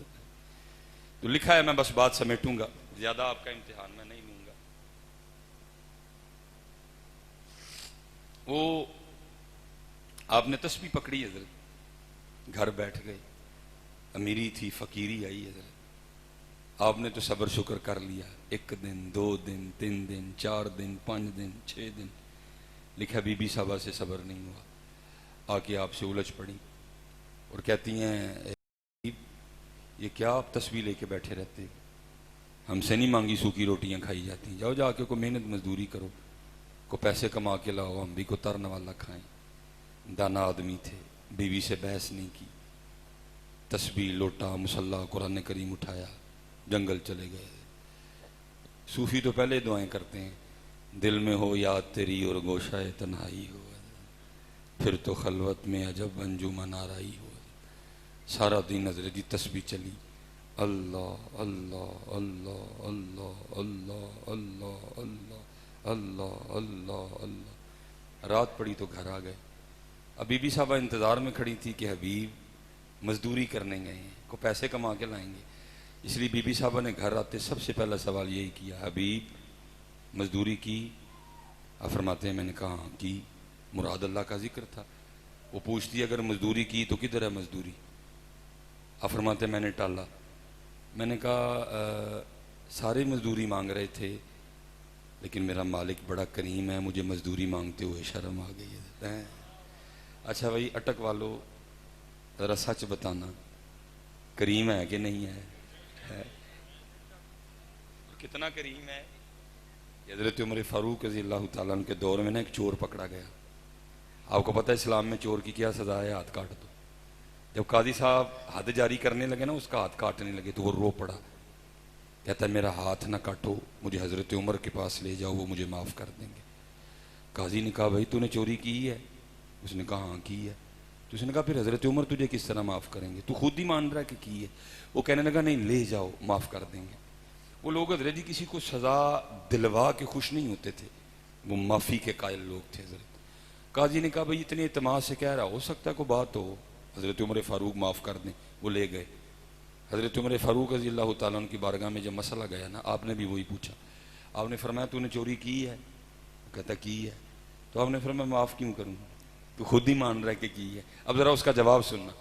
S2: तो लिखा है, मैं बस बात समेटूंगा, ज्यादा आपका इम्तिहान मैं नहीं लूंगा। वो आपने तस्बीह पकड़ी है, घर बैठ गए, अमीरी थी फकीरी आई है, आपने तो सब्र शुक्र कर लिया। 1 दिन 2 दिन 3 दिन 4 दिन 5 दिन 6 दिन, लिखा बीबी साहबा से सब्र नहीं हुआ, आके आपसे उलझ पड़ी और कहती हैं, ये क्या आप तस्वीर लेके बैठे रहते, हमसे नहीं मांगी सूखी रोटियां खाई जाती, जाओ जाके को मेहनत मजदूरी करो, को पैसे कमा के लाओ, हम भी को तरन वाला खाएं। दाना आदमी थे, बीवी से बहस नहीं की, तस्बीह लोटा मुसल्ला कुरान करीम उठाया, जंगल चले गए। सूफी तो पहले दुआएं करते हैं, दिल में हो याद तेरी और गोशाए तन्हाई हो, फिर तो खलवत में अजब अंजुमन आराई हो। सारा दिन हजरत जी तस्बीह चली, अल्लाह अल्लाह अल्लाह अल्लाह अल्लाह अल्लाह अल्लाह अल्लाह अल्लाह अल्लाह। रात पड़ी तो घर आ गए। अब बीबी साहबा इंतज़ार में खड़ी थी कि हबीब मजदूरी करने गए हैं, को पैसे कमा के लाएंगे, इसलिए बीबी साहबा ने घर आते सबसे पहला सवाल यही किया, हबीब मजदूरी की? आप फरमाते हैं मैंने कहा हाँ की, मुराद अल्लाह का जिक्र था। वो पूछती अगर मजदूरी की तो किधर है मजदूरी? आप फरमाते मैंने टाला। मैंने कहा सारे मजदूरी मांग रहे थे, लेकिन मेरा मालिक बड़ा करीम है, मुझे मजदूरी मांगते हुए शर्म आ गई है। अच्छा भाई अटक वालों, ज़रा सच बताना, करीम है कि नहीं है? कितना करीम है? हज़रत उमर फारूक रज़ी अल्लाह तआला अन्हु के दौर में ना एक चोर पकड़ा गया। आपको पता है इस्लाम में चोर की क्या सज़ा है? हाथ काट दो। जब काजी साहब हद जारी करने लगे ना, उसका हाथ काटने लगे तो वो रो पड़ा, कहता है मेरा हाथ ना काटो, मुझे हज़रत उमर के पास ले जाओ, वो मुझे माफ़ कर देंगे। काजी ने कहा भाई तूने चोरी की है? उसने कहा हाँ की है। तो उसने कहा फिर हज़रत उमर तुझे किस तरह माफ़ करेंगे, तू खुद ही मान रहा है कि की है। वो कहने लगा नहीं ले जाओ माफ़ कर देंगे। वो लोग हज़रत जी किसी को सज़ा दिलवा के खुश नहीं होते थे, वो माफ़ी के कायल लोग थे। हज़रत काजी ने कहा भाई इतने इत्मीनान से कह रहा, हो सकता है कोई बात हो, हज़रत उमर फ़ारूक माफ़ कर दें। वो ले गए। हज़रत उमर फ़ारूक रज़ी अल्लाह तआला अन्हु की बारगाह में जब मसला गया ना, आपने भी वही पूछा। आपने फरमाया तूने चोरी की है? कहता की है। तो आपने फरमाया माफ़ क्यों करूँ, तू खुद ही मान रहा है कि की है। अब ज़रा उसका जवाब सुनना।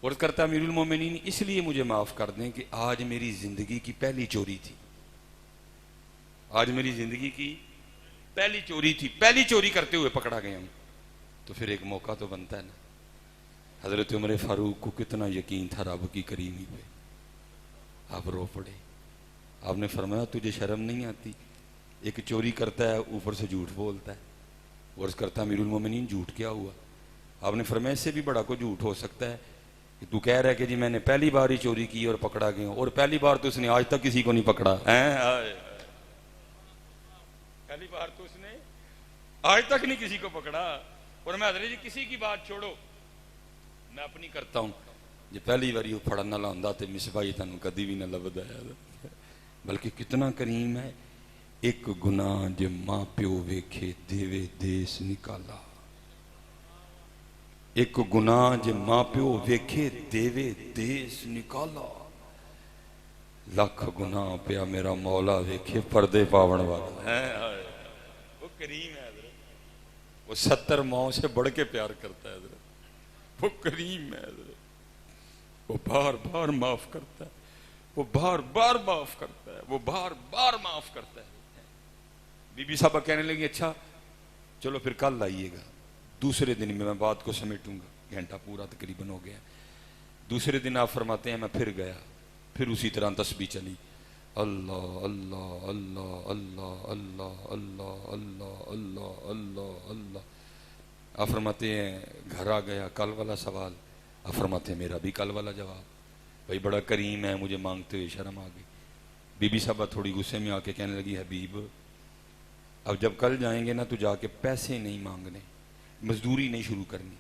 S2: और करता अमीरुल मोमिनीन इसलिए मुझे माफ़ कर दें कि आज मेरी ज़िंदगी की पहली चोरी थी, आज मेरी ज़िंदगी की पहली चोरी थी, पहली चोरी करते हुए पकड़ा गया हूँ, तो फिर एक मौका तो बनता है ना। हज़रत उमर फ़ारूक को कितना यकीन था रब की करीमी पे, आप रो पड़े। आपने फरमाया तुझे शर्म नहीं आती, एक चोरी करता है ऊपर से झूठ बोलता है। और करता अमीरुल मोमिनीन झूठ क्या हुआ? आपने फरमाया इससे भी बड़ा कोई झूठ हो सकता है कि तू कह रहा है कि जी मैंने पहली बार ही चोरी की और पकड़ा गया, और पहली बार तो उसने आज तक किसी को नहीं पकड़ा है। पहली बार तो उसने आज तक नहीं किसी को पकड़ा। और मैं हज़रत जी किसी की बात छोड़ो, मैं अपनी करता हूं, जो पहली बारी वो फड़न वाला होंदा ते मिसबाई तुहानू कदी भी ना लभदा है। बल्कि कितना करीम है, एक गुनाह जे मां प्यो वेखे देवे देश निकाला, एक गुनाह जे मां प्यो वेखे देवे देश निकाला, लख गुनाह पिया मेरा मौला वेखे पर्दे पावन वाला है। वो करीम है, वो 70 माओ से बढ़ के प्यार करता है। वो करीम है, वो बार बार माफ करता है, वो बार बार माफ करता है, वो बार बार माफ करता है। बीबी साहबा कहने लगी अच्छा चलो फिर कल आइएगा। दूसरे दिन में मैं बात को समेटूंगा, घंटा पूरा तकरीबन हो गया। दूसरे दिन आप फरमाते हैं मैं फिर गया, फिर उसी तरह तस्बीह चली, अल्लाह अल्लाह अल्लाह अल्लाह अल्लाह अल्लाह अल्लाह अल्लाह अल्लाह अल्लाह। आप फरमाते हैं घर आ गया, कल वाला सवाल। आप फरमाते हैं मेरा भी कल वाला जवाब, भाई बड़ा करीम है, मुझे मांगते हुए शर्म आ गई। बीबी साहबा थोड़ी गुस्से में आके कहने लगी हबीब अब जब कल जाएंगे ना तो जाके पैसे नहीं मांगने, मजदूरी नहीं शुरू करनी,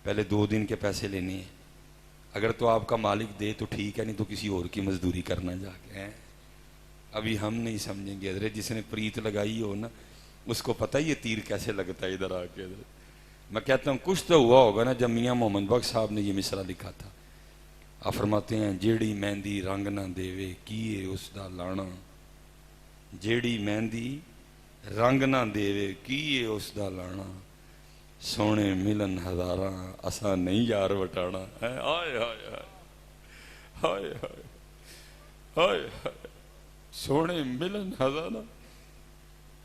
S2: पहले 2 दिन के पैसे लेने हैं। अगर तो आपका मालिक दे तो ठीक है, नहीं तो किसी और की मजदूरी करना जाके है। अभी हम नहीं समझेंगे। हजरत जिसने प्रीत लगाई हो ना
S1: उसको पता ही ये तीर कैसे लगता है इधर आके। मैं कहता हूँ कुछ तो हुआ होगा ना जब मियाँ मोहम्मद बख्श साहब ने ये मिसरा लिखा था। आप फरमाते हैं जेड़ी मेहंदी रंग ना देवे किए उसदा लाना, जेड़ी मेहंदी रंग ना देवे किए उसदा लाना, सोने मिलन हजारा असा नहीं यार वटाना है। हाय हाय हाय हाय हाय हाय हाय, सोने मिलन हजारा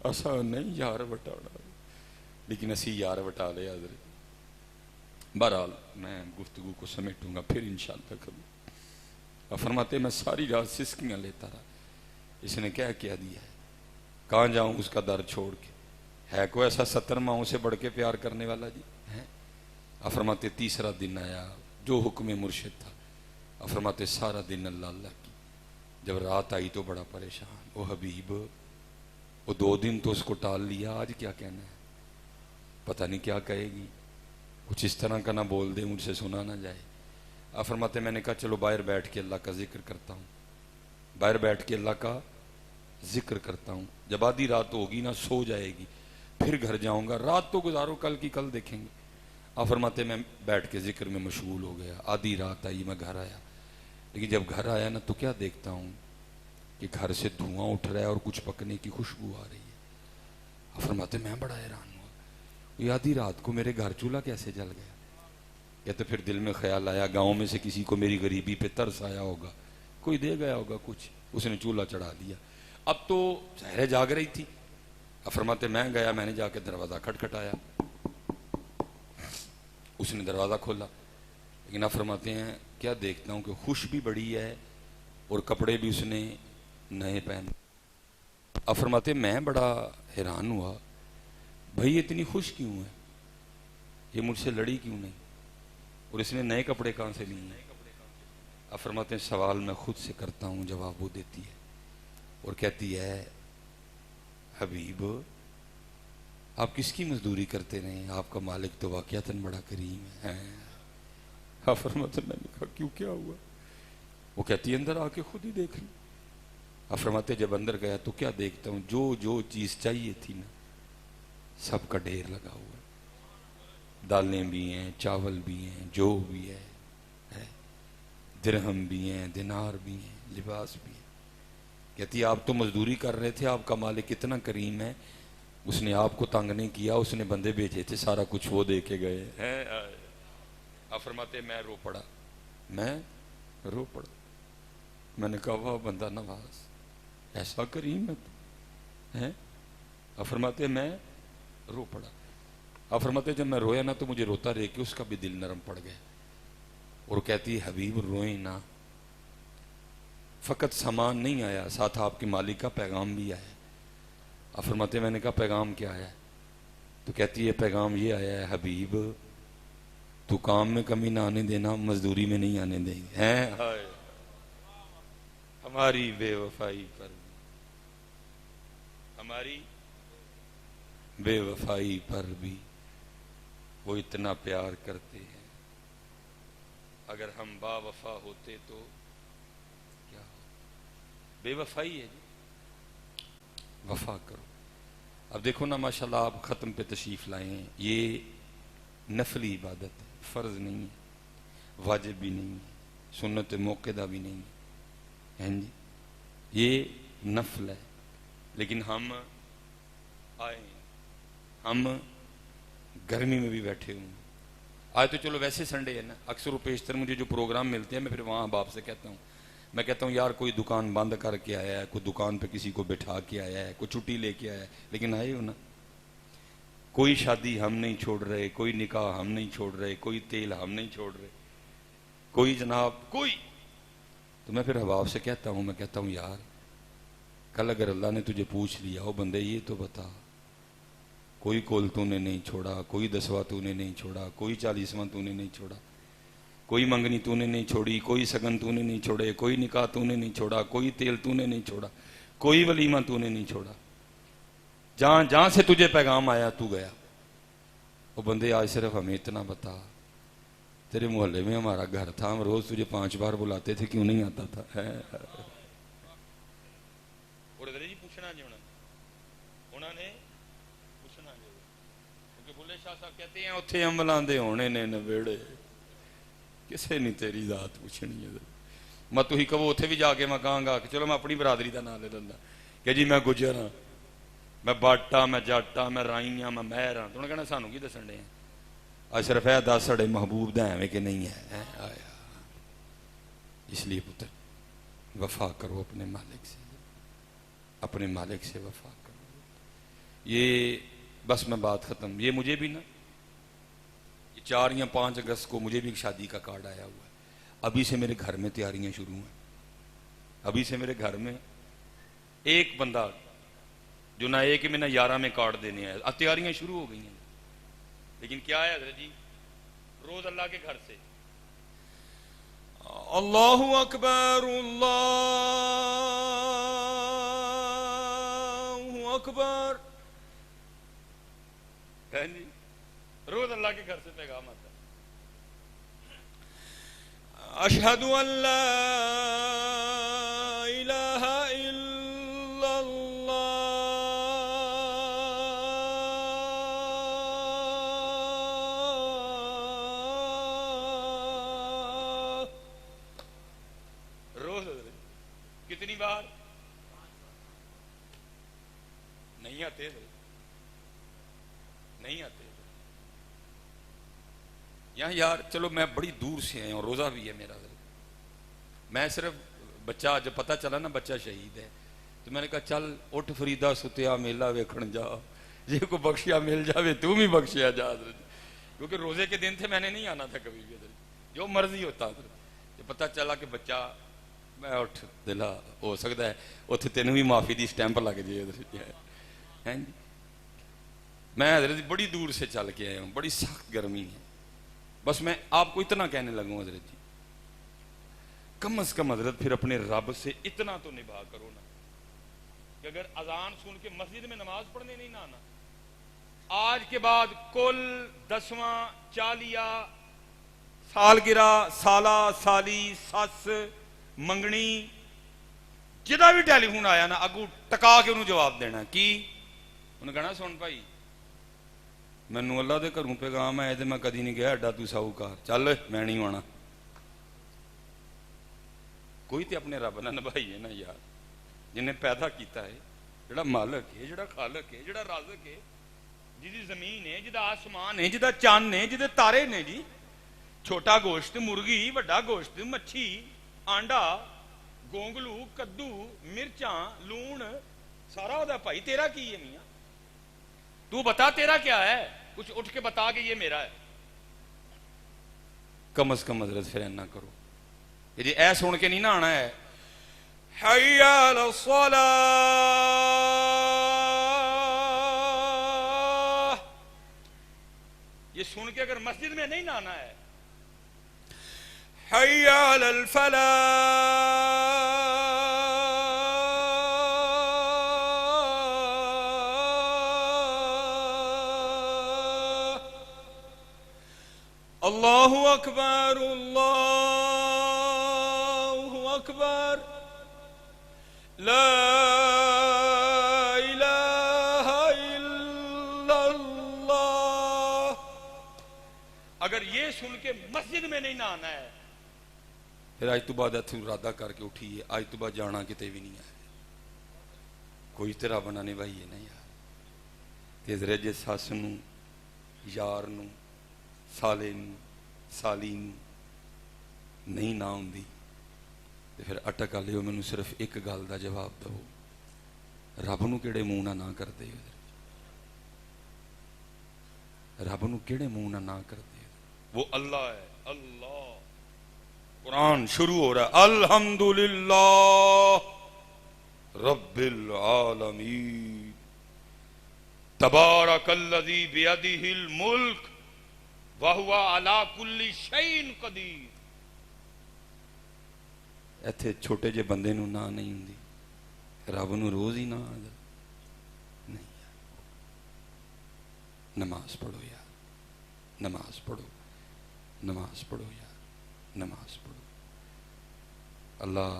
S1: असा नहीं यार वटाना, लेकिन असी यार वटा लिया। हजरत बहरहाल मैं गुफ्तगू को समेटूंगा फिर इंशाअल्लाह कभी। फरमाते मैं सारी रात सिसकियां लेता रहा, इसने क्या दिया है, कहाँ जाऊं उसका दर छोड़ के, है कोई ऐसा 70 माओं से बढ़ के प्यार करने वाला जी है। फरमाते तीसरा दिन आया जो हुक्म मुर्शिद था। फरमाते सारा दिन अल्लाह अल्लाह की, जब रात आई तो बड़ा परेशान, ओ हबीब वो 2 दिन तो उसको टाल लिया, आज क्या कहना है, पता नहीं क्या कहेगी, कुछ इस तरह का ना बोल दे मुझसे सुना ना जाए। फरमाते मैंने कहा चलो बाहर बैठ के अल्लाह का जिक्र करता हूँ, बाहर बैठ के अल्लाह का जिक्र करता हूँ, जब आधी रात होगी ना सो जाएगी फिर घर जाऊंगा, रात तो गुजारो कल की कल देखेंगे। फरमाते मैं बैठ के जिक्र में मशगूल हो गया, आधी रात आई, मैं घर आया, लेकिन जब घर आया ना तो क्या देखता हूँ कि घर से धुआं उठ रहा है और कुछ पकने की खुशबू आ रही है। फरमाते मैं बड़ा हैरान हुआ, ये आधी रात को मेरे घर चूल्हा कैसे जल गया। कहते फिर दिल में ख्याल आया गांव में से किसी को मेरी गरीबी पे तरस आया होगा, कोई दे गया होगा कुछ, उसने चूल्हा चढ़ा दिया। अब तो सहरे जाग रही थी। फरमाते मैं गया, मैंने जाके दरवाजा खटखटाया, उसने दरवाजा खोला, लेकिन फरमाते हैं क्या देखता हूं कि खुश भी बड़ी है और कपड़े भी उसने नए पहन। फरमाते मैं बड़ा हैरान हुआ, भाई ये इतनी खुश क्यों है, ये मुझसे लड़ी क्यों नहीं, और इसने नए कपड़े कहां से लिए। फरमाते सवाल मैं खुद से करता हूं, जवाब वो देती है और कहती है हबीब आप किसकी मजदूरी करते रहे, आपका मालिक तो वाकयातन बड़ा करीम है। फरमाते मैंने कहा क्यों क्या हुआ, वो कहती है अंदर आके खुद ही देख लो। फरमाते जब अंदर गया तो क्या देखता हूं, जो जो चीज चाहिए थी ना सबका ढेर लगा हुआ, दालें भी हैं, चावल भी हैं, जो भी है, दिरहम भी हैं, दिनार भी हैं, लिबास भी है। कहती आप तो मजदूरी कर रहे थे, आपका मालिक कितना करीम है, उसने आपको तंग नहीं किया, उसने बंदे भेजे थे सारा कुछ वो दे के गए हैं। फरमाते मैं रो पड़ा, मैं रो पड़ा, मैंने कहा वाह बंदा नवाज, ऐसा करीम है तू है। फरमाते मैं रो पड़ा। फरमाते जब मैं रोया ना तो मुझे रोता रह के उसका भी दिल नरम पड़ गया, और कहती हबीब रोए ना, फकत सामान नहीं आया, साथ आपके मालिक का पैगाम भी आया। फरमाते मैंने कहा पैगाम क्या आया, तो कहती है पैगाम ये आया है हबीब तू काम में कमी ना आने देना, मजदूरी में नहीं आने देंगे। हैं हमारी बेवफाई पर, हमारी बेवफाई पर भी वो इतना प्यार करते हैं, अगर हम बावफा होते तो क्या हो। बेवफाई है जी, वफा करो। अब देखो ना माशाल्लाह आप ख़त्म पे तशरीफ लाए हैं, ये नफली इबादत है, फ़र्ज नहीं है, वाजिब भी नहीं है, सुन्नत मौक़िदा भी नहीं है जी, ये नफल है। लेकिन हम आए, हम गर्मी में भी बैठे हुए हैं। आज तो चलो वैसे संडे है ना, अक्सर पेशतर मुझे जो प्रोग्राम मिलते हैं मैं फिर वहाँ बाप से कहता हूँ, मैं कहता हूँ यार कोई दुकान बंद करके आया है, कोई दुकान पे किसी को बिठा के आया है, कोई छुट्टी लेके आया है, लेकिन आए हो ना। कोई शादी हम नहीं छोड़ रहे, कोई निकाह हम नहीं छोड़ रहे, कोई तेल हम नहीं छोड़ रहे, कोई जनाब कोई। तो मैं फिर हबाब से कहता हूँ, मैं कहता हूँ यार कल अगर अल्लाह ने तुझे पूछ लिया हो बंदे ये तो बता, कोई कोल तूने नहीं छोड़ा, कोई 10वां तूने नहीं छोड़ा, कोई 40वां तूने नहीं छोड़ा, कोई मंगनी तूने नहीं छोड़ी, कोई सगन तूने नहीं छोड़े, कोई निकाह तूने नहीं छोड़ा, कोई तेल तूने नहीं छोड़ा, कोई वलीमा तूने नहीं छोड़ा, जहां जहां से तुझे पैगाम आया तू गया। वो बंदे आज सिर्फ हमें इतना बता, तेरे मोहल्ले में हमारा घर था, हम रोज तुझे 5 बार बुलाते थे, क्यों नहीं आता था। जी पूछना जी उन्होंने
S2: शाह साहब कहते हैं उत्थे अमलां दे होने ने नवेड़े, किसे नहीं तेरी जात पूछनी है। मैं तुम कहो उत्थे भी जाके मैं कहांगा कि चलो मैं अपनी बरादरी का नाम ले लेंदा कि जी मैं गुजर हाँ, मैं बट हाँ, मैं जट हाँ, मैं राई हाँ, मैं महर हाँ। तो उन्हें कहना सानू की दसन डे अज सिर्फ है दस साढ़े महबूब दा एवें कि नहीं है। आया इसलिए पुत्र वफा करो अपने मालिक से, अपने मालिक से वफा करो। ये बस मैं बात खत्म। ये मुझे भी ना 4 या 5 अगस्त को मुझे भी एक शादी का कार्ड आया हुआ है। अभी से मेरे घर में तैयारियां शुरू हैं। अभी से मेरे घर में एक बंदा जो ना 1 में ना 11 में कार्ड देने आया, तैयारियां शुरू हो गई हैं। लेकिन क्या है हजरत जी, रोज अल्लाह के घर से अल्लाहु अकबर अल्लाहु अकबर है जी, रोज अल्लाह के घर से पैगाम आता है। अशहदु अल्ला इलाहा इल्लल्लाह रोज। कितनी बार नहीं आते, नहीं आते यहाँ यार। चलो मैं बड़ी दूर से आया हूँ, रोज़ा भी है मेरा। मैं सिर्फ बच्चा जब पता चला ना बच्चा शहीद है तो मैंने कहा चल उठ फरीदा सुतिया मेला वेखण जा, जे को बख्शिया मिल जावे तू भी बख्शिया जा। क्योंकि रोज़े के दिन थे, मैंने नहीं आना था कभी भी, जो मर्जी होता। जब पता चला कि बच्चा, मैं उठ दिला हो सकता है उत्थे तेन भी माफ़ी की स्टैंप लग जाए हैं जी। मैं हजरत बड़ी दूर से चल के आया हूँ, बड़ी सख्त गर्मी है। बस मैं आपको इतना कहने लगूँ हजरत जी, कम से कम हजरत फिर अपने रब से इतना तो निभा करो ना कि अगर अजान सुन के मस्जिद में नमाज पढ़ने नहीं ना आना, आज के बाद कुल 10वां चालिया सालगिरह साला साली सस मंगनी जिदा भी टेलीफोन आया ना अगू टका के उन्होंने जवाब देना कि उन्हें कहना सुन भाई मैनू अल्लाह के घरों पैगाम आए तो मैं कदी नहीं गया एडा तू साहूकार, चल मैं नहीं आना। कोई तो अपने रब ना निभाइए ना यार, जिन्हें पैदा किया है, जिहड़ा मालक है, जिहड़ा खालक है, जिहड़ा राज़िक है, जिहदी जमीन है, जिहदा आसमान है, जिहदा चंद है, जिहदे तारे ने जी। छोटा गोश्त मुर्गी, वड्डा गोश्त मच्छी आंडा गोंगलू कद्दू मिर्चा लूण सारा होता भाई। तेरा की है मियां, तू बता तेरा क्या है, कुछ उठ के बता के ये मेरा है। कम से कम हजरत फिर इन्ना करो, यदि ऐ सुन के नहीं ना आना है हय्या अला सलाह, ये सुन के अगर मस्जिद में नहीं ना आना है हय्या अलल फलाह, अल्लाहु अकबर अल्लाहु अकबर ला इलाहा इल्लल्लाह। अगर ये सुन के मस्जिद में नहीं ना आना है फिर आज तो बाद इत्थों इरादा करके उठिए, आज तो बाद जाना किते भी नहीं है। कोई तेरा बना नहीं भाई है ना यार। तेरे जे सस नूं यार नूं साले नूं साली नूं नहीं ना आउंदी तो फिर अटक लियो, मैनू सिर्फ एक गल का जवाब दो, रब नूं किहड़े मूँह नाल ना करदे हो, रब नूं किहड़े मूँह नाल ना करदे हो। वो अल्लाह है, अल्लाह। कुरान शुरू हो रहा है अल्हम्दुलिल्लाह रब्बिल आलमीन तबारकल्लज़ी बियदिहिल मुल्क वहुवा अला कुल्ली शैइन कदीर। इत्थे छोटे जे बंदे नूं ना नहीं हुंदी, रब नूं रोज ही ना आंदा नहीं। नमाज पढ़ो यार, नमाज पढ़ो, नमाज पढ़ो यार, नमाज पढ़ो। अल्लाह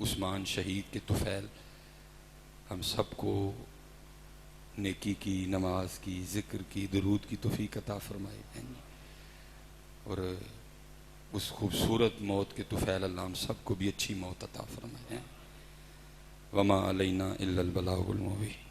S2: उस्मान शहीद के तुफैल हम सबको
S1: नेकी की, नमाज की, ज़िक्र की, दरूद की तौफीक अता फरमाए और उस खूबसूरत मौत के तुफ़ैल अल्लाह हम सबको भी अच्छी मौत अता फरमाए। वमा अलैना इल्लल बलागुल मुबीन।